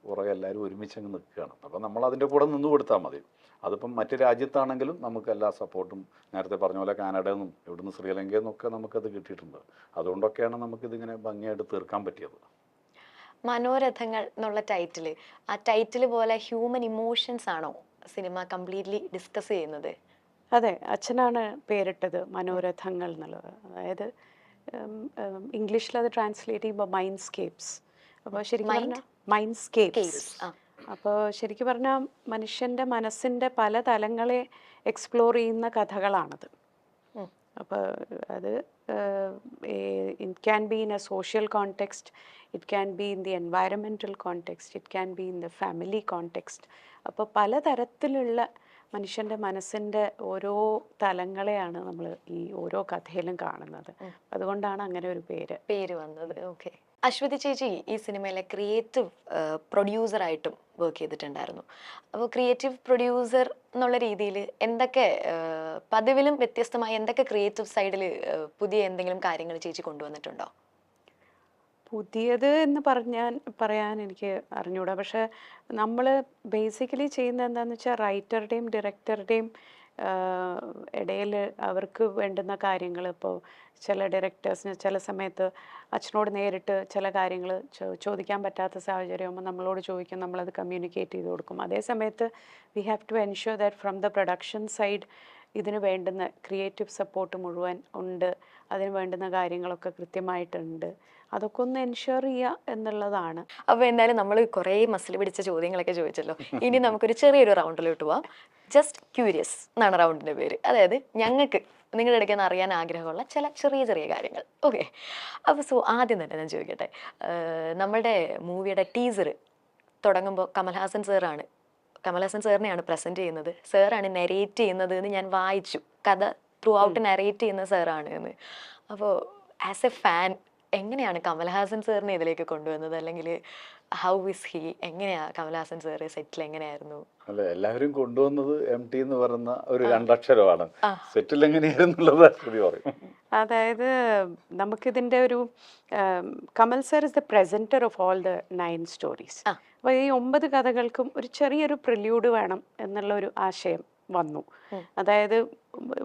പുറകെ എല്ലാവരും ഒരുമിച്ചങ്ങ് നിൽക്കുകയാണ്. അപ്പോൾ നമ്മൾ അതിൻ്റെ കൂടെ നിന്ന് കൊടുത്താൽ മതി. അതിപ്പം മറ്റു രാജ്യത്താണെങ്കിലും നമുക്ക് എല്ലാ സപ്പോർട്ടും നേരത്തെ പറഞ്ഞ പോലെ കാനഡയിൽ നിന്നും ഇവിടുന്ന് ശ്രീലങ്കയിൽ നിന്നൊക്കെ നമുക്കത് കിട്ടിയിട്ടുണ്ട്. അതുകൊണ്ടൊക്കെയാണ് നമുക്കിതിങ്ങനെ ഭംഗിയായിട്ട് തീർക്കാൻ പറ്റിയത്. മനോരഥങ്ങൾ എന്നുള്ള ടൈറ്റില്, ആ ടൈറ്റിൽ പോലെ ഹ്യൂമൻ ഇമോഷൻസ് ആണോ സിനിമ കംപ്ലീറ്റ്ലി ഡിസ്കസ് ചെയ്യുന്നത്? അതെ, അച്ഛനാണ് പേരിട്ടത് മനോരഥങ്ങൾ എന്നുള്ളത്. അതായത് ഇംഗ്ലീഷിൽ അത് ട്രാൻസ്ലേറ്റ് ചെയ്യുമ്പോൾ മൈൻഡ്സ്കേപ്സ്. അപ്പോൾ ശരിക്കും പറഞ്ഞാൽ മൈൻഡ്സ്കേപ്സ്. അപ്പോൾ ശരിക്കും പറഞ്ഞാൽ മനുഷ്യൻ്റെ മനസ്സിൻ്റെ പല തലങ്ങളെ എക്സ്പ്ലോർ ചെയ്യുന്ന കഥകളാണത്. അപ്പോൾ അത് it can be in A social context, it can be in the environmental context, it can be in the family context. അപ്പോൾ പലതരത്തിലുള്ള മനുഷ്യൻ്റെ മനസ്സിൻ്റെ ഓരോ തലങ്ങളെയാണ് നമ്മൾ ഈ ഓരോ കഥയിലും കാണുന്നത്. അതുകൊണ്ടാണ് അങ്ങനെ ഒരു പേര് വന്നത്. ഓക്കെ. അശ്വതി ചേച്ചി ഈ സിനിമയിലെ ക്രിയേറ്റീവ് പ്രൊഡ്യൂസറായിട്ടും വർക്ക് ചെയ്തിട്ടുണ്ടായിരുന്നു. അപ്പോൾ ക്രിയേറ്റീവ് പ്രൊഡ്യൂസർ എന്നുള്ള രീതിയിൽ എന്തൊക്കെ പതിവിലും വ്യത്യസ്തമായി എന്തൊക്കെ ക്രിയേറ്റീവ് സൈഡിൽ പുതിയ എന്തെങ്കിലും കാര്യങ്ങൾ ചേച്ചി കൊണ്ടുവന്നിട്ടുണ്ടോ? പുതിയത് എന്ന് പറയാൻ എനിക്ക് അറിഞ്ഞൂടാ. പക്ഷെ നമ്മൾ ബേസിക്കലി ചെയ്യുന്നത് എന്താണെന്ന് വെച്ചാൽ റൈറ്ററുടെയും ഡയറക്ടറുടെയും ഇടയിൽ അവർക്ക് വേണ്ടുന്ന കാര്യങ്ങൾ, ഇപ്പോൾ ചില ഡയറക്ടേഴ്സിന് ചില സമയത്ത് അച്ഛനോട് നേരിട്ട് ചില കാര്യങ്ങൾ ചോദിക്കാൻ പറ്റാത്ത സാഹചര്യമാകുമ്പോൾ നമ്മളോട് ചോദിക്കും, നമ്മളത് കമ്മ്യൂണിക്കേറ്റ് ചെയ്ത് കൊടുക്കും. അതേ സമയത്ത് we have to ensure that from the production side ഇതിന് വേണ്ടുന്ന ക്രിയേറ്റീവ് സപ്പോർട്ട് മുഴുവൻ ഉണ്ട്, അതിന് വേണ്ടുന്ന കാര്യങ്ങളൊക്കെ കൃത്യമായിട്ടുണ്ട്. അതൊക്കെ ഒന്ന് എൻഷുർ ചെയ്യുക എന്നുള്ളതാണ്. അപ്പോൾ എന്തായാലും നമ്മൾ കുറേ മസിൽ പിടിച്ച ചോദ്യങ്ങളൊക്കെ ചോദിച്ചല്ലോ. ഇനി നമുക്കൊരു ചെറിയൊരു റൗണ്ടിലോട്ട് പോവാം. ജസ്റ്റ് ക്യൂരിയസ് എന്നാണ് റൗണ്ടിൻ്റെ പേര്. അതായത് ഞങ്ങൾക്ക് നിങ്ങളുടെ ഇടയ്ക്ക് നിന്ന് അറിയാൻ ആഗ്രഹമുള്ള ചില ചെറിയ ചെറിയ കാര്യങ്ങൾ. ഓക്കെ. അപ്പോൾ ആദ്യം തന്നെ ഞാൻ ചോദിക്കട്ടെ, നമ്മളുടെ മൂവിയുടെ ടീസർ തുടങ്ങുമ്പോൾ കമൽഹാസൻ സാറിനെയാണ് പ്രസൻറ്റ് ചെയ്യുന്നത്. സാറാണ് നെറേറ്റ് ചെയ്യുന്നത് എന്ന് ഞാൻ വായിച്ചു. കഥ ത്രൂ ഔട്ട് നെറേറ്റ് ചെയ്യുന്ന സാറാണ് എന്ന്. അപ്പോൾ ആസ് എ ഫാൻ എങ്ങനെയാണ് കമൽഹാസൻ സാറിനെ ഇതിലേക്ക് കൊണ്ടുവന്നത്? അല്ലെങ്കിൽ ഹൗ ഇസ് ഹി? എങ്ങനെയാണ് കമൽഹാസൻ സാറ് സെറ്റിൽ എങ്ങനെയായിരുന്നു? അല്ല, എല്ലാവരും കൊണ്ടുവന്നത് MT എന്ന് പറയുന്ന ഒരു 2 അക്ഷരമാണ്. സെറ്റിൽ എങ്ങനെയായിരുന്നുള്ളത് അശ്വതി പറയും. അതായത് നമുക്കിതിൻ്റെ ഒരു Kamal sir is the presenter of all the 9 stories. അപ്പോൾ ഈ 9 കഥകൾക്കും ഒരു ചെറിയൊരു പ്രില്യൂഡ് വേണം എന്നുള്ള ഒരു ആശയം വന്നു. അതായത്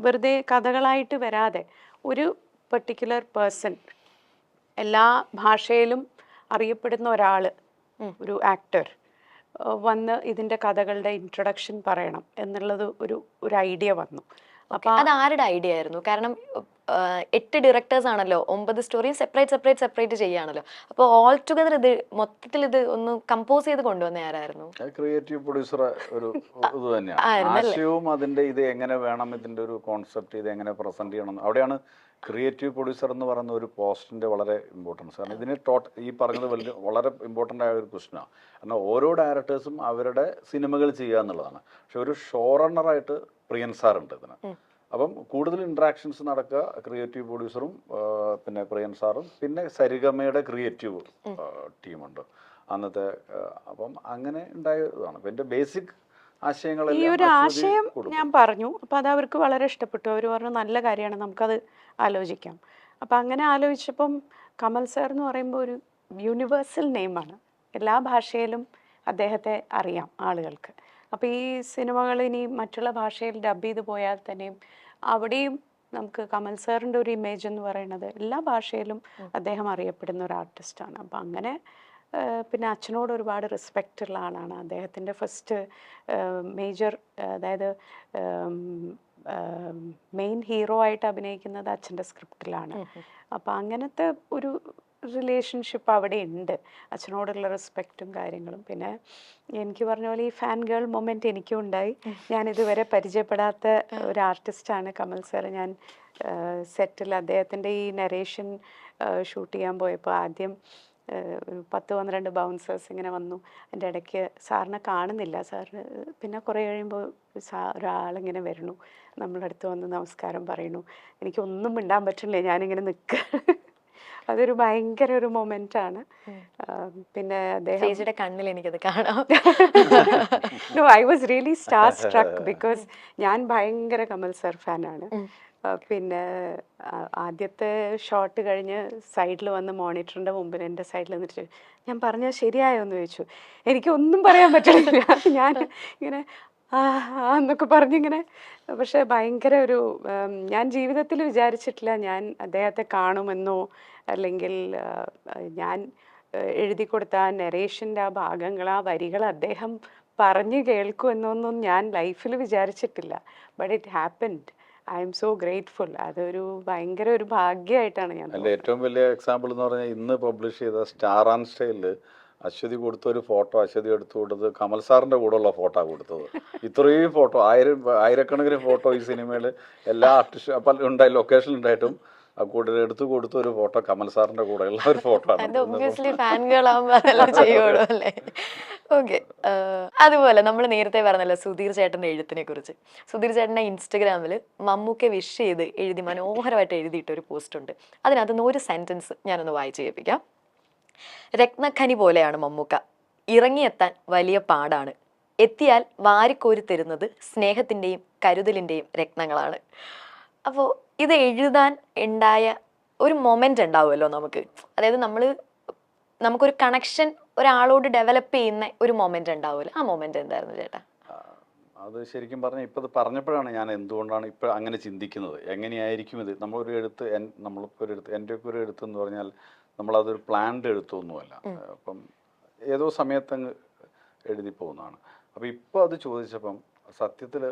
വെറുതെ കഥകളായിട്ട് വരാതെ ഒരു പെർട്ടിക്കുലർ പേഴ്സൺ, എല്ലാ ഭാഷയിലും അറിയപ്പെടുന്ന ഒരാൾ, ഒരു ആക്ടർ വന്ന് ഇതിൻ്റെ കഥകളുടെ ഇൻട്രൊഡക്ഷൻ പറയണം എന്നുള്ളത് ഒരു ഐഡിയ വന്നു. അപ്പോൾ അത് ആരുടെ ഐഡിയ ആയിരുന്നു? കാരണം 8 ഡയറക്ടേഴ്സ് ആണല്ലോ, 9 സ്റ്റോറിയും സെപ്പറേറ്റ് ചെയ്യാണല്ലോ. അപ്പോൾ ഓൾ ടുഗദർ ഇത് മൊത്തത്തിൽ ഇത് ഒന്ന് കമ്പോസ് ചെയ്ത് കൊണ്ടുവന്ന ആരായിരുന്നു? ക്രിയേറ്റീവ് പ്രൊഡ്യൂസർ ഒരു ഇത് തന്നെയാണ്. ആശയവും അതിൻ്റെ ഇത് എങ്ങനെ വേണം, ഇതിൻ്റെ ഒരു കോൺസെപ്റ്റ് ഇത് എങ്ങനെ പ്രസന്റ് ചെയ്യണം, അവിടെയാണ് ക്രിയേറ്റീവ് പ്രൊഡ്യൂസർ എന്ന് പറയുന്ന ഒരു പോസ്റ്റിൻ്റെ വളരെ ഇമ്പോർട്ടൻസ്. കാരണം ഇതിന് ഈ പറഞ്ഞത് വളരെ ഇമ്പോർട്ടൻ്റ് ആയ ഒരു ക്വസ്റ്റ്യനാണ്. കാരണം ഓരോ ഡയറക്ടേഴ്സും അവരുടെ സിനിമകൾ ചെയ്യുക എന്നുള്ളതാണ്. പക്ഷെ ഒരു ഷോ റണ്ണറായിട്ട് പ്രിയൻ സാറുണ്ട് ഇതിന്. അപ്പം കൂടുതൽ ഇൻട്രാക്ഷൻസ് നടക്കുക ക്രിയേറ്റീവ് പ്രൊഡ്യൂസറും പിന്നെ പ്രിയൻ സാറും പിന്നെ സരിഗമയുടെ ക്രിയേറ്റീവ് ടീമുണ്ട് അന്നത്തെ. അപ്പം അങ്ങനെ ഉണ്ടായതാണ്. അപ്പം എൻ്റെ ബേസിക് ഈ ഒരു ആശയം ഞാൻ പറഞ്ഞു. അപ്പോൾ അത് അവർക്ക് വളരെ ഇഷ്ടപ്പെട്ടു. അവർ പറഞ്ഞു നല്ല കാര്യമാണ്, നമുക്കത് ആലോചിക്കാം. അപ്പം അങ്ങനെ ആലോചിച്ചപ്പം കമൽ സാർ എന്ന് പറയുമ്പോൾ ഒരു യൂണിവേഴ്സൽ നെയിമാണ്. എല്ലാ ഭാഷയിലും അദ്ദേഹത്തെ അറിയാം ആളുകൾക്ക്. അപ്പോൾ ഈ സിനിമകൾ ഇനി മറ്റുള്ള ഭാഷയിൽ ഡബ് ചെയ്ത് പോയാൽ തന്നെയും അവിടെയും നമുക്ക് കമൽ സാറിൻ്റെ ഒരു ഇമേജ് എന്ന് പറയുന്നത് എല്ലാ ഭാഷയിലും അദ്ദേഹം അറിയപ്പെടുന്ന ഒരു ആർട്ടിസ്റ്റാണ്. അപ്പം അങ്ങനെ പിന്നെ അച്ഛനോട് ഒരുപാട് റെസ്പെക്റ്റ് ഉള്ള ആളാണ്. അദ്ദേഹത്തിൻ്റെ ഫസ്റ്റ് മേജർ, അതായത് മെയിൻ ഹീറോ ആയിട്ട് അഭിനയിക്കുന്നത് അച്ഛൻ്റെ സ്ക്രിപ്റ്റിലാണ്. അപ്പം അങ്ങനത്തെ ഒരു റിലേഷൻഷിപ്പ് അവിടെ ഉണ്ട്, അച്ഛനോടുള്ള റെസ്പെക്റ്റും കാര്യങ്ങളും. പിന്നെ എനിക്ക് പറഞ്ഞ പോലെ ഈ ഫാൻ ഗേൾ മൊമെൻറ്റ് എനിക്കും ഉണ്ടായി. ഞാനിതുവരെ പരിചയപ്പെടാത്ത ഒരു ആർട്ടിസ്റ്റാണ് കമൽ സാർ. ഞാൻ സെറ്റിൽ അദ്ദേഹത്തിൻ്റെ ഈ നരേഷൻ ഷൂട്ട് ചെയ്യാൻ പോയപ്പോൾ ആദ്യം 10-12 ബൗൺസേഴ്സ് ഇങ്ങനെ വന്നു. എൻ്റെ ഇടയ്ക്ക് സാറിനെ കാണുന്നില്ല. സാറിന് പിന്നെ കുറേ കഴിയുമ്പോൾ ഒരാളിങ്ങനെ വരുന്നു, നമ്മളടുത്ത് വന്ന് നമസ്കാരം പറയുന്നു. എനിക്കൊന്നും മിണ്ടാൻ പറ്റില്ല, ഞാനിങ്ങനെ നിൽക്കുക. അതൊരു ഭയങ്കര ഒരു മൊമെന്റ് ആണ്. പിന്നെ അദ്ദേഹം ചേച്ചിയുടെ കണ്ണിൽ എനിക്കത് കാണാം. No, I was really star struck because ഞാൻ ഭയങ്കര കമൽ സർ ഫാനാണ്. പിന്നെ ആദ്യത്തെ ഷോട്ട് കഴിഞ്ഞ് സൈഡിൽ വന്ന് മോണിറ്ററിൻ്റെ മുമ്പിൽ എൻ്റെ സൈഡിൽ നിന്നിട്ട് ഞാൻ പറഞ്ഞാൽ ശരിയായോ എന്ന് ചോദിച്ചു. എനിക്കൊന്നും പറയാൻ പറ്റില്ല. ഞാൻ ഇങ്ങനെ എന്നൊക്കെ പറഞ്ഞിങ്ങനെ, പക്ഷെ ഭയങ്കര ഒരു ഞാൻ ജീവിതത്തിൽ വിചാരിച്ചിട്ടില്ല ഞാൻ അദ്ദേഹത്തെ കാണുമെന്നോ അല്ലെങ്കിൽ ഞാൻ എഴുതി കൊടുത്ത ആ നെറേഷൻ്റെ ആ ഭാഗങ്ങൾ, ആ വരികൾ അദ്ദേഹം പറഞ്ഞ് കേൾക്കുമെന്നൊന്നും ഞാൻ ലൈഫിൽ വിചാരിച്ചിട്ടില്ല. But it happened. I am so grateful. അതൊരു ഭയങ്കര ഒരു ഭാഗ്യമായിട്ടാണ് ഞാൻ. അല്ല, ഏറ്റവും വലിയ എക്സാമ്പിൾ എന്ന് പറഞ്ഞാൽ ഇന്ന് പബ്ലിഷ് ചെയ്ത സ്റ്റാർ ആൻഡ് സ്റ്റൈലിൽ അശ്വതി കൊടുത്ത ഒരു ഫോട്ടോ, അശ്വതി എടുത്തു കൊടുത്തത് കമൽ സാറിന്റെ കൂടെ ഉള്ള ഫോട്ടോ കൊടുത്തത്. ഇത്രയും ഫോട്ടോ, ആയിരക്കണക്കിന് ഫോട്ടോ ഈ സിനിമയിൽ എല്ലാ ആർട്ടിസ്റ്റ് അപ്പം ഉണ്ടായി, ലൊക്കേഷൻ ഉണ്ടായിട്ടും കൂടുതൽ എടുത്തു കൊടുത്ത ഒരു ഫോട്ടോ കമൽ സാറിന്റെ കൂടെ ഉള്ള ഒരു ഫോട്ടോ ആണ്. ഓക്കെ. അതുപോലെ നമ്മൾ നേരത്തെ പറഞ്ഞല്ലോ സുധീർ ചേട്ടന്റെ എഴുത്തിനെ കുറിച്ച്. സുധീർ ചേട്ടന്റെ ഇൻസ്റ്റഗ്രാമിൽ മമ്മൂക്കെ വിഷ് ചെയ്ത് എഴുതി മനോഹരമായിട്ട് എഴുതിയിട്ട ഒരു പോസ്റ്റ് ഉണ്ട്. അതിനകത്ത് ഒരു സെന്റൻസ് ഞാനൊന്ന് വായിച്ചു കേൾപ്പിക്കാം. രത്നഖനി പോലെയാണ് മമ്മൂക്ക, ഇറങ്ങിയെത്താൻ വലിയ പാടാണ്, എത്തിയാൽ വാരിക്കോരി തരുന്നത് സ്നേഹത്തിന്റെയും കരുതലിന്റെയും രത്നങ്ങളാണ്. അപ്പോൾ ഇത് എഴുതാൻ ഉണ്ടായ ഒരു മൊമെന്റ് ഉണ്ടാവുമല്ലോ നമുക്ക്, അതായത് നമുക്കൊരു കണക്ഷൻ ഒരാളോട് ഡെവലപ്പ് ചെയ്യുന്ന ഒരു മൊമെന്റ് ഉണ്ടാവുമല്ലോ, ആ മൊമെന്റ് എന്തായിരുന്നു ചേട്ടാ? അത് ശരിക്കും പറഞ്ഞാൽ ഇപ്പോൾ ഇത് പറഞ്ഞപ്പോഴാണ് ഞാൻ എന്തുകൊണ്ടാണ് ഇപ്പോൾ അങ്ങനെ ചിന്തിക്കുന്നത്, എങ്ങനെയായിരിക്കും ഇത്. നമ്മളിപ്പോൾ ഒരു എഴുത്ത്, എൻ്റെയൊക്കെ ഒരു എഴുത്ത് എന്ന് പറഞ്ഞാൽ നമ്മളതൊരു പ്ലാൻഡ് എഴുത്തൊന്നുമല്ല. അപ്പം ഏതോ സമയത്തങ്ങ് എഴുതി പോകുന്നതാണ്. അപ്പോൾ ഇപ്പോൾ അത് ചോദിച്ചപ്പം സത്യത്തിൽ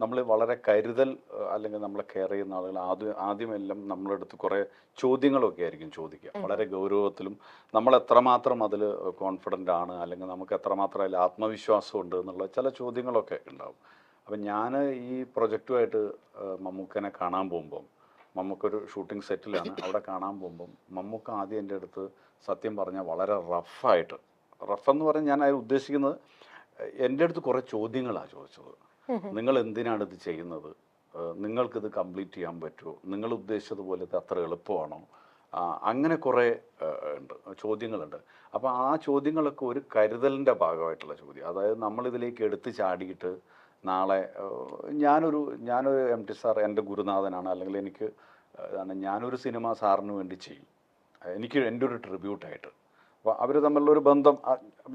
നമ്മൾ വളരെ കരുതൽ അല്ലെങ്കിൽ നമ്മളെ കെയർ ചെയ്യുന്ന ആളുകൾ ആദ്യമെല്ലാം നമ്മളെടുത്ത് കുറേ ചോദ്യങ്ങളൊക്കെ ആയിരിക്കും ചോദിക്കുക, വളരെ ഗൗരവത്തിലും. നമ്മൾ എത്രമാത്രം അതിൽ കോൺഫിഡൻ്റ് ആണ്, അല്ലെങ്കിൽ നമുക്ക് എത്രമാത്രം അതിൽ ആത്മവിശ്വാസം ഉണ്ട് എന്നുള്ള ചില ചോദ്യങ്ങളൊക്കെ ഉണ്ടാവും. അപ്പം ഞാൻ ഈ പ്രൊജക്റ്റുമായിട്ട് മമ്മൂക്കനെ കാണാൻ പോകുമ്പം, മമ്മൂക്കൊരു ഷൂട്ടിംഗ് സെറ്റിലാണ്, അവിടെ കാണാൻ പോകുമ്പം മമ്മൂക്ക ആദ്യം എൻ്റെ അടുത്ത് സത്യം പറഞ്ഞാൽ വളരെ റഫെന്ന് പറഞ്ഞാൽ ഞാൻ അതിൽ ഉദ്ദേശിക്കുന്നത്, എൻ്റെ അടുത്ത് കുറേ ചോദ്യങ്ങളാണ് ചോദിച്ചത്. നിങ്ങൾ എന്തിനാണ് ഇത് ചെയ്യുന്നത്, നിങ്ങൾക്കിത് കംപ്ലീറ്റ് ചെയ്യാൻ പറ്റുമോ, നിങ്ങൾ ഉദ്ദേശിച്ചതുപോലെ ഇത് അത്ര എളുപ്പമാണോ, അങ്ങനെ കുറേ ചോദ്യങ്ങളുണ്ട്. അപ്പോൾ ആ ചോദ്യങ്ങളൊക്കെ ഒരു കരുതലിൻ്റെ ഭാഗമായിട്ടുള്ള ചോദ്യം. അതായത് നമ്മളിതിലേക്ക് എടുത്ത് ചാടിയിട്ട് നാളെ ഞാനൊരു MT സാർ എൻ്റെ ഗുരുനാഥനാണ്, അല്ലെങ്കിൽ എനിക്ക് ഞാനൊരു സിനിമ സാറിന് വേണ്ടി ചെയ്യും, എൻ്റെ ഒരു ട്രിബ്യൂട്ടായിട്ട്. അപ്പോൾ അവർ തമ്മിലുള്ളൊരു ബന്ധം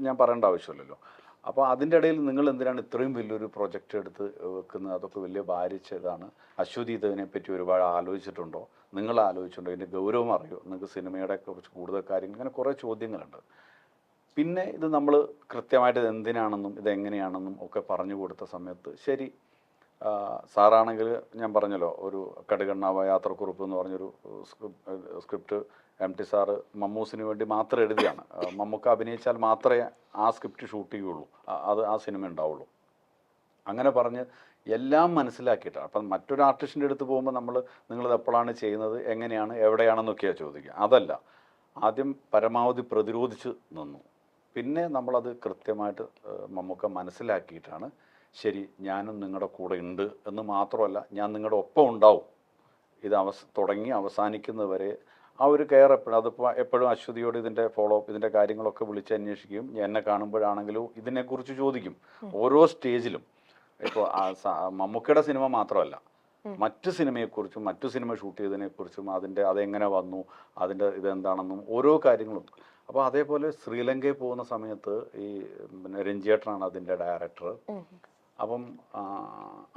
ഞാൻ പറയേണ്ട ആവശ്യമില്ലല്ലോ. അപ്പോൾ അതിൻ്റെ ഇടയിൽ നിങ്ങൾ എന്തിനാണ് ഇത്രയും വലിയൊരു പ്രൊജക്റ്റ് എടുത്ത് വെക്കുന്നത്, അതൊക്കെ വലിയ ഭാരിച്ചതാണ്. അശ്വതി ഇതിനെപ്പറ്റി ഒരുപാട് ആലോചിച്ചിട്ടുണ്ടോ, നിങ്ങൾ ആലോചിച്ചിട്ടുണ്ടോ, ഇതിൻ്റെ ഗൗരവം അറിയോ, നിങ്ങൾക്ക് സിനിമയുടെ കുറിച്ച് കൂടുതൽ കാര്യങ്ങൾ, ഇങ്ങനെ കുറേ ചോദ്യങ്ങളുണ്ട്. പിന്നെ ഇത് നമ്മൾ കൃത്യമായിട്ട് ഇത് എന്തിനാണെന്നും ഇതെങ്ങനെയാണെന്നും ഒക്കെ പറഞ്ഞു കൊടുത്ത സമയത്ത് ശരി, സാറാണെങ്കിൽ ഞാൻ പറഞ്ഞല്ലോ ഒരു കടുകണ്ണാവ യാത്രക്കുറിപ്പ് എന്ന് പറഞ്ഞൊരു സ്ക്രിപ്റ്റ് MT സാറ് മമ്മൂസിന് വേണ്ടി മാത്രം എഴുതിയാണ്. മമ്മൂക്ക അഭിനയിച്ചാൽ മാത്രമേ ആ സ്ക്രിപ്റ്റ് ഷൂട്ട് ചെയ്യുള്ളൂ, അത് ആ സിനിമ ഉണ്ടാവുള്ളൂ. അങ്ങനെ പറഞ്ഞ് എല്ലാം മനസ്സിലാക്കിയിട്ടാണ്. അപ്പം മറ്റൊരു ആർട്ടിസ്റ്റിൻ്റെ അടുത്ത് പോകുമ്പോൾ നിങ്ങളിത് എപ്പോഴാണ് ചെയ്യുന്നത്, എങ്ങനെയാണ്, എവിടെയാണെന്നൊക്കെയാണ് ചോദിക്കുക. അതല്ല, ആദ്യം പരമാവധി പ്രതിരോധിച്ച് നിന്നു. പിന്നെ നമ്മളത് കൃത്യമായിട്ട് മമ്മൂക്ക മനസ്സിലാക്കിയിട്ടാണ് ശരി ഞാനും നിങ്ങളുടെ കൂടെ ഉണ്ട് എന്ന് മാത്രമല്ല, ഞാൻ നിങ്ങളുടെ ഒപ്പം ഉണ്ടാവും, ഇത് തുടങ്ങി അവസാനിക്കുന്നവരെ ആ ഒരു കെയർ എപ്പോഴും. അതിപ്പോൾ എപ്പോഴും അശ്വതിയോട് ഇതിൻ്റെ ഫോളോ അപ്പ്, ഇതിൻ്റെ കാര്യങ്ങളൊക്കെ വിളിച്ച് അന്വേഷിക്കും. എന്നെ കാണുമ്പോഴാണെങ്കിലും ഇതിനെക്കുറിച്ച് ചോദിക്കും ഓരോ സ്റ്റേജിലും. ഇപ്പോൾ മമ്മൂക്കയുടെ സിനിമ മാത്രമല്ല, മറ്റു സിനിമയെക്കുറിച്ചും മറ്റു സിനിമ ഷൂട്ട് ചെയ്തതിനെക്കുറിച്ചും അതെങ്ങനെ വന്നു, അതിൻ്റെ ഇതെന്താണെന്നും ഓരോ കാര്യങ്ങളും. അപ്പോൾ അതേപോലെ ശ്രീലങ്കയിൽ പോകുന്ന സമയത്ത് ഈ രഞ്ജിയേട്ടനാണ് അതിൻ്റെ ഡയറക്ടർ. അപ്പം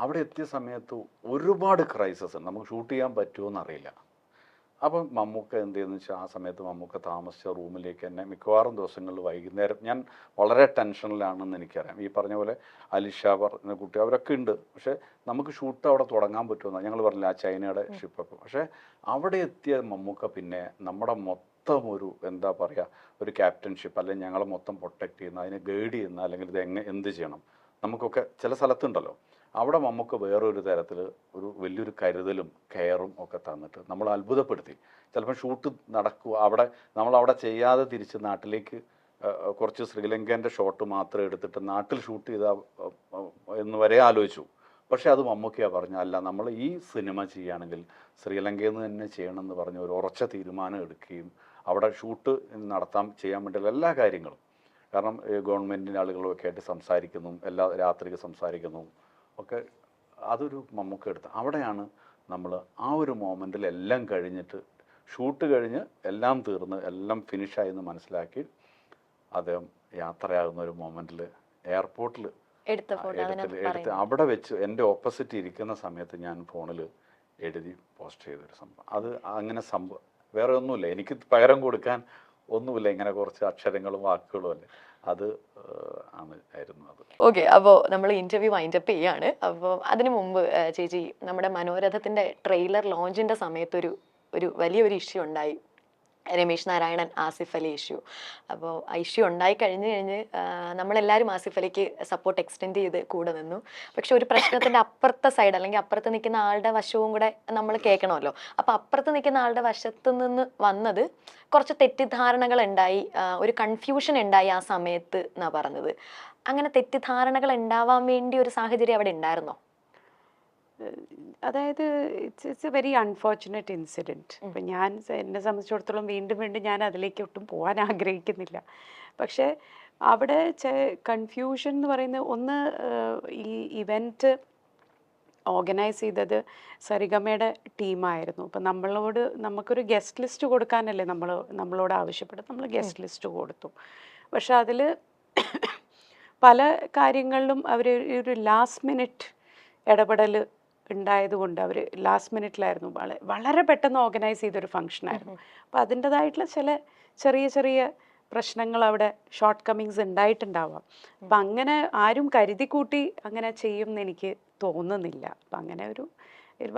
അവിടെ എത്തിയ സമയത്ത് ഒരുപാട് ക്രൈസിസ് ഉണ്ട്, നമുക്ക് ഷൂട്ട് ചെയ്യാൻ പറ്റുമോ എന്നറിയില്ല. അപ്പം മമ്മൂക്ക എന്ത് ചെയ്യുന്നു വെച്ചാൽ, ആ സമയത്ത് മമ്മൂക്ക താമസിച്ച റൂമിലേക്ക് തന്നെ മിക്കവാറും ദിവസങ്ങളിൽ വൈകുന്നേരം, ഞാൻ വളരെ ടെൻഷനിലാണെന്ന് എനിക്കറിയാം, ഈ പറഞ്ഞ പോലെ അലിഷ പറഞ്ഞ കുട്ടി അവരൊക്കെ ഉണ്ട്, പക്ഷേ നമുക്ക് ഷൂട്ട് അവിടെ തുടങ്ങാൻ പറ്റുമെന്ന് ഞങ്ങൾ പറഞ്ഞില്ല, ആ ചൈനയുടെ ഷിപ്പൊക്കെ. പക്ഷേ അവിടെ എത്തിയ മമ്മൂക്ക പിന്നെ നമ്മുടെ മൊത്തം ഒരു എന്താ പറയുക, ഒരു ക്യാപ്റ്റൻഷിപ്പ്, അല്ലെങ്കിൽ ഞങ്ങളെ മൊത്തം പ്രൊട്ടക്റ്റ് ചെയ്യുന്ന, അതിനെ ഗൈഡ് ചെയ്യുന്ന, അല്ലെങ്കിൽ ഇത് എന്ത് ചെയ്യണം നമുക്കൊക്കെ ചില സ്ഥലത്തുണ്ടല്ലോ, അവിടെ നമുക്ക് വേറൊരു തരത്തിൽ ഒരു വലിയൊരു കരുതലും കെയറും ഒക്കെ തന്നിട്ട് നമ്മൾ അത്ഭുതപ്പെടുത്തി. ചിലപ്പോൾ ഷൂട്ട് നടക്കുക, നമ്മളവിടെ ചെയ്യാതെ തിരിച്ച് നാട്ടിലേക്ക് കുറച്ച് ശ്രീലങ്കേൻ്റെ ഷോട്ട് മാത്രം എടുത്തിട്ട് നാട്ടിൽ ഷൂട്ട് ചെയ്താൽ എന്ന് വരെ ആലോചിച്ചു. പക്ഷേ അത് മമ്മൂക്കയാണ് പറഞ്ഞു, അല്ല നമ്മൾ ഈ സിനിമ ചെയ്യുകയാണെങ്കിൽ ശ്രീലങ്കയിൽ നിന്ന് തന്നെ ചെയ്യണമെന്ന് പറഞ്ഞ് ഒരു ഉറച്ച തീരുമാനം എടുക്കുകയും അവിടെ ഷൂട്ട് ചെയ്യാൻ വേണ്ടിയുള്ള എല്ലാ കാര്യങ്ങളും, കാരണം ഗവൺമെൻറ്റിൻ്റെ ആളുകളൊക്കെ ആയിട്ട് സംസാരിക്കുന്നു, എല്ലാ രാത്രിക്ക് സംസാരിക്കുന്നു ഒക്കെ, അതൊരു മമ്മൂക്ക എടുത്ത് അവിടെയാണ് നമ്മൾ ആ ഒരു മൊമെൻറ്റിൽ എല്ലാം കഴിഞ്ഞിട്ട് ഷൂട്ട് കഴിഞ്ഞ് എല്ലാം തീർന്ന് എല്ലാം ഫിനിഷായി എന്ന് മനസ്സിലാക്കി അദ്ദേഹം യാത്രയാകുന്ന ഒരു മൊമെൻറ്റിൽ എയർപോർട്ടിൽ എടുത്ത് അവിടെ വെച്ച് എൻ്റെ ഓപ്പോസിറ്റ് ഇരിക്കുന്ന സമയത്ത് ഞാൻ ഫോണിൽ എഴുതി പോസ്റ്റ് ചെയ്തൊരു സംഭവം. അത് അങ്ങനെ വേറെ ഒന്നുമില്ല, എനിക്ക് പകരം കൊടുക്കാൻ ഒന്നുമില്ല, ഇങ്ങനെ കുറച്ച് അക്ഷരങ്ങളും വാക്കുകളും അല്ലേ, അത് ആയിരുന്നു അത്. ഓക്കെ, അപ്പോൾ നമ്മൾ ഇന്റർവ്യൂ വൈൻഡപ്പ് ചെയ്യാണ്. അപ്പോൾ അതിനു മുമ്പ് ചേച്ചി, നമ്മുടെ മനോരഥത്തിൻ്റെ ട്രെയിലർ ലോഞ്ചിൻ്റെ സമയത്തൊരു വലിയൊരു ഇഷ്യൂ ഉണ്ടായി, രമേശ് നാരായണൻ ആസിഫ് അലി ഇഷ്യൂ. അപ്പോൾ ആ ഇഷ്യൂ ഉണ്ടായി കഴിഞ്ഞ് നമ്മളെല്ലാവരും ആസിഫ് അലിക്ക് സപ്പോർട്ട് എക്സ്റ്റെൻഡ് ചെയ്ത് കൂടെ നിന്നു. പക്ഷെ ഒരു പ്രശ്നത്തിൻ്റെ അപ്പുറത്തെ സൈഡ്, അല്ലെങ്കിൽ അപ്പുറത്ത് നിൽക്കുന്ന ആളുടെ വശവും കൂടെ നമ്മൾ കേൾക്കണമല്ലോ. അപ്പോൾ അപ്പുറത്ത് നിൽക്കുന്ന ആളുടെ വശത്ത് നിന്ന് വന്നത് കുറച്ച് തെറ്റിദ്ധാരണകൾ ഉണ്ടായി, ഒരു കൺഫ്യൂഷൻ ഉണ്ടായി ആ സമയത്ത് എന്നാണ് പറഞ്ഞത്. അങ്ങനെ തെറ്റിദ്ധാരണകൾ ഉണ്ടാവാൻ വേണ്ടി ഒരു സാഹചര്യം അവിടെ ഉണ്ടായിരുന്നോ? അതായത് it's A very unfortunate incident. ഇപ്പം എന്നെ സംബന്ധിച്ചിടത്തോളം വീണ്ടും ഞാൻ അതിലേക്ക് ഒട്ടും പോകാൻ ആഗ്രഹിക്കുന്നില്ല. പക്ഷേ അവിടെ കൺഫ്യൂഷൻ എന്ന് പറയുന്നത് ഒന്ന്, ഈ ഇവൻറ്റ് ഓർഗനൈസ് ചെയ്തത് സരിഗമയുടെ ടീമായിരുന്നു. അപ്പം നമുക്കൊരു ഗസ്റ്റ് ലിസ്റ്റ് കൊടുക്കാനല്ലേ നമ്മളോട് ആവശ്യപ്പെട്ടത്, നമ്മൾ ഗസ്റ്റ് ലിസ്റ്റ് കൊടുത്തു. പക്ഷെ അതിൽ പല കാര്യങ്ങളിലും അവർ ഒരു ലാസ്റ്റ് മിനിറ്റ് ഇടപെടൽ ഉണ്ടായതുകൊണ്ട് അവർ ലാസ്റ്റ് മിനിറ്റിലായിരുന്നു, വളരെ പെട്ടെന്ന് ഓർഗനൈസ് ചെയ്തൊരു ഫംഗ്ഷനായിരുന്നു. അപ്പോൾ അതിൻ്റെതായിട്ടുള്ള ചെറിയ പ്രശ്നങ്ങൾ അവിടെ ഷോർട്ട് കമ്മിങ്സ് ഉണ്ടായിട്ടുണ്ടാവാം. അപ്പം അങ്ങനെ ആരും കരുതി കൂട്ടി അങ്ങനെ ചെയ്യും എന്ന് എനിക്ക് തോന്നുന്നില്ല. അപ്പം അങ്ങനെ ഒരു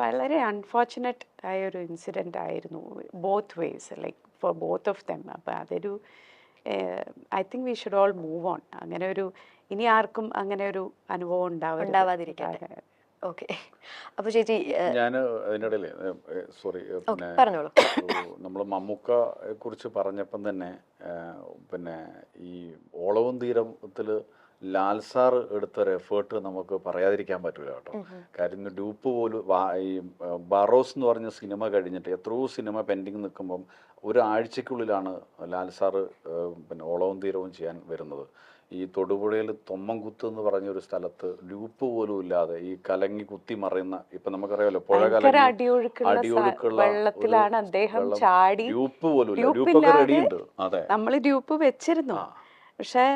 വളരെ അൺഫോർച്ചുനേറ്റ് ആയൊരു ഇൻസിഡൻ്റ് ആയിരുന്നു, both vase, like for both of them. അപ്പം അതൊരു I think we should all move on. അങ്ങനെ ഇനി ആർക്കും അങ്ങനെ ഒരു അനുഭവം ഉണ്ടാവാതിരിക്കട്ടെ. ഓക്കെ, അപ്പോൾ ചേച്ചി ഞാൻ അതിനിടയിൽ സോറി, പിന്നെ പറഞ്ഞോളൂ. നമ്മൾ മമ്മൂക്കയെ കുറിച്ച് പറഞ്ഞപ്പം തന്നെ പിന്നെ ഈ ഓളവും തീരത്തിൽ ലാൽ സാർ എടുത്തൊരു എഫേർട്ട് നമുക്ക് പറയാതിരിക്കാൻ പറ്റില്ല കേട്ടോ. കാര്യം ഡ്യൂപ്പ് പോലും ഈ ബാറോസ് എന്ന് പറഞ്ഞ സിനിമ കഴിഞ്ഞിട്ട് എത്രയോ സിനിമ പെൻഡിങ് നിൽക്കുമ്പം ഒരാഴ്ചക്കുള്ളിലാണ് ലാൽ സാറ് പിന്നെ ഓളവും തീരവും ചെയ്യാൻ വരുന്നത്. ഈ തൊടുപുഴയിൽ തൊമ്മൻകുത്ത് എന്ന് പറഞ്ഞൊരു സ്ഥലത്ത് ലൂപ്പ് പോലും ഇല്ലാതെ ഈ കലങ്ങി കുത്തി മറിയുന്ന, ഇപ്പൊ നമുക്കറിയാലോ പുഴ കലങ്ങി അടിയൊഴുക്കുള്ള വെള്ളത്തിലാണ് അദ്ദേഹം ചാടി, ലൂപ്പ് പോലും ഇല്ല, ലൂപ്പൊക്കെ റെഡിയുണ്ട്. അതെ, നമ്മൾ ലൂപ്പ് വെച്ചിരുന്നു, പക്ഷെ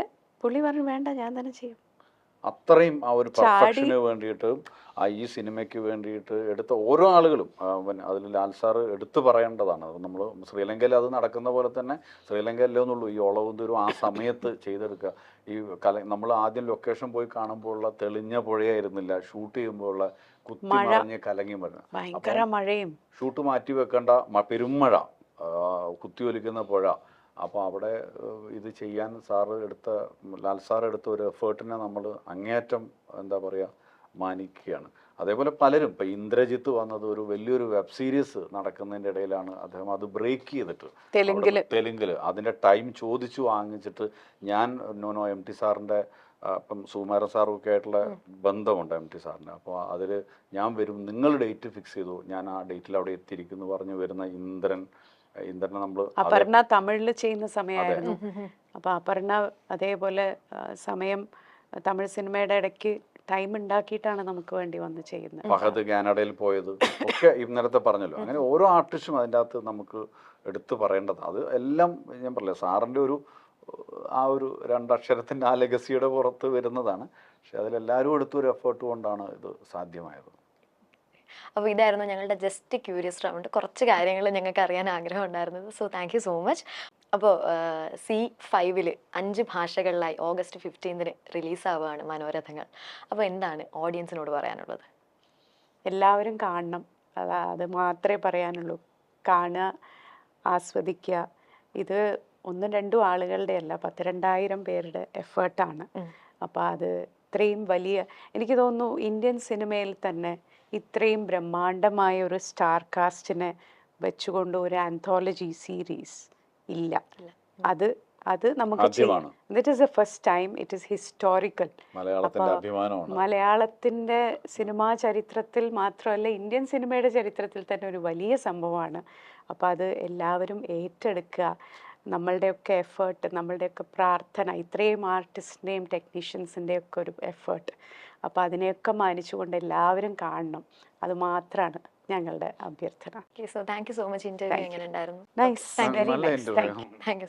പുള്ളി പറഞ്ഞു വേണ്ട ഞാൻ തന്നെ ചെയ്യും. അത്രയും ആ ഒരു പെർഫെക്ഷന് വേണ്ടിയിട്ട് ഈ സിനിമയ്ക്ക് വേണ്ടിയിട്ട് എടുത്ത ഓരോ ആളുകളും അതിൽ ലാൽ സാറ് എടുത്തു പറയേണ്ടതാണ്. അത് നമ്മൾ ശ്രീലങ്കയിൽ അത് നടക്കുന്ന പോലെ തന്നെ ശ്രീലങ്കയിലെന്നുള്ളൂ ഈ ഓളവും ദൂരവും ആ സമയത്ത് ചെയ്തെടുക്കുക. ഈ നമ്മൾ ആദ്യം ലൊക്കേഷൻ പോയി കാണുമ്പോൾ ഉള്ള തെളിഞ്ഞ പുഴയായിരുന്നില്ല, ഷൂട്ട് ചെയ്യുമ്പോഴുള്ള കുത്തി മറിഞ്ഞ് കലങ്ങി മഴ, ഭയങ്കര മഴയും, ഷൂട്ട് മാറ്റി വെക്കേണ്ട പെരുമഴ, കുത്തിയൊലിക്കുന്ന പുഴ. അപ്പോൾ അവിടെ ഇത് ചെയ്യാൻ ലാൽ സാർ എടുത്ത ഒരു എഫേർട്ടിനെ നമ്മൾ അങ്ങേയറ്റം എന്താ പറയുക മാനിക്കുകയാണ്. അതേപോലെ പലരും, ഇപ്പം ഇന്ദ്രജിത്ത് വന്നത് ഒരു വലിയൊരു വെബ് സീരീസ് നടക്കുന്നതിൻ്റെ ഇടയിലാണ് അദ്ദേഹം അത് ബ്രേക്ക് ചെയ്തിട്ട് തെലുങ്കിൽ അതിൻ്റെ ടൈം ചോദിച്ചു വാങ്ങിച്ചിട്ട്, ഞാൻ എം ടി സാറിൻ്റെ ഇപ്പം സുകുമാരൻ സാറൊക്കെ ആയിട്ടുള്ള ബന്ധമുണ്ട് എം ടി സാറിന്. അപ്പോൾ അതിൽ ഞാൻ വരും, നിങ്ങൾ ഡേറ്റ് ഫിക്സ് ചെയ്തു, ഞാൻ ആ ഡേറ്റിൽ അവിടെ എത്തിയിരിക്കുന്നു പറഞ്ഞ് വരുന്ന ഇന്ദ്രനെ നമ്മൾ അപർണ തമിഴിൽ ചെയ്യുന്ന സമയമായിരുന്നു. അപ്പോൾ അപർണ അതേപോലെ സമയം തമിഴ് സിനിമയുടെ ഇടയ്ക്ക് ടൈം ഉണ്ടാക്കിയിട്ടാണ് നമുക്ക് വേണ്ടി വന്ന് ചെയ്യുന്നത്. ഫഹദ് കാനഡയിൽ പോയത് ഒക്കെ ഇന്നലത്തെ പറഞ്ഞല്ലോ. അങ്ങനെ ഓരോ ആർട്ടിസ്റ്റും അതിൻ്റെ അകത്ത് നമുക്ക് എടുത്തു പറയേണ്ടത്. അത് എല്ലാം ഞാൻ പറഞ്ഞില്ല, സാറിൻ്റെ ആ ഒരു രണ്ടക്ഷരത്തിൻ്റെ ആ ലെഗസിയുടെ പുറത്ത് വരുന്നതാണ്. പക്ഷെ അതിലെല്ലാവരും എടുത്തൊരു എഫേർട്ട് കൊണ്ടാണ് ഇത് സാധ്യമായത്. അപ്പോൾ ഇതായിരുന്നു ഞങ്ങളുടെ ജസ്റ്റ് ക്യൂരിയസ് റൗണ്ട്. കുറച്ച് കാര്യങ്ങൾ ഞങ്ങൾക്ക് അറിയാൻ ആഗ്രഹം ഉണ്ടായിരുന്നത്. So thank you so much. അപ്പോൾ C5 5 ഭാഷകളിലായി August 15 റിലീസാവുകയാണ് മനോരഥങ്ങൾ. അപ്പോൾ എന്താണ് ഓഡിയൻസിനോട് പറയാനുള്ളത്? എല്ലാവരും കാണണം, അത് മാത്രമേ പറയാനുള്ളൂ. കാണുക, ആസ്വദിക്കുക. ഇത് 1-2 ആളുകളുടെ അല്ല, 10,000-2000 പേരുടെ എഫേർട്ടാണ്. അപ്പോൾ അത് ഇത്രയും വലിയ, എനിക്ക് തോന്നുന്നു ഇന്ത്യൻ സിനിമയിൽ തന്നെ ഇത്രയും ബ്രഹ്മാണ്ഡമായ ഒരു സ്റ്റാർ കാസ്റ്റിനെ വെച്ചുകൊണ്ട് ഒരു ആന്തോളജി സീരീസ് ഇല്ല. അത് അത് നമുക്ക് ആദ്യമാണ്. It is a first time, it is historical. മലയാളത്തിന്റെ അഭിമാനമാണ്. മലയാളത്തിൻ്റെ സിനിമാ ചരിത്രത്തിൽ മാത്രമല്ല, ഇന്ത്യൻ സിനിമയുടെ ചരിത്രത്തിൽ തന്നെ ഒരു വലിയ സംഭവമാണ്. അപ്പോൾ അത് എല്ലാവരും ഏറ്റെടുക്കുക. നമ്മളുടെയൊക്കെ എഫേർട്ട്, നമ്മളുടെയൊക്കെ പ്രാർത്ഥന, ഇത്രയും ആർട്ടിസ്റ്റിൻ്റെയും ടെക്നീഷ്യൻസിൻ്റെയൊക്കെ ഒരു എഫേർട്ട്, അപ്പോൾ അതിനെയൊക്കെ മാനിച്ചുകൊണ്ട് എല്ലാവരും കാണണം. അത് മാത്രമാണ് ഞങ്ങളുടെ അഭ്യർത്ഥന. So thank you so much. Interview എങ്ങനെ ഉണ്ടായിരുന്നു? നൈസ്, വെരി നല്ല nice, interview. Thank you. Thank you.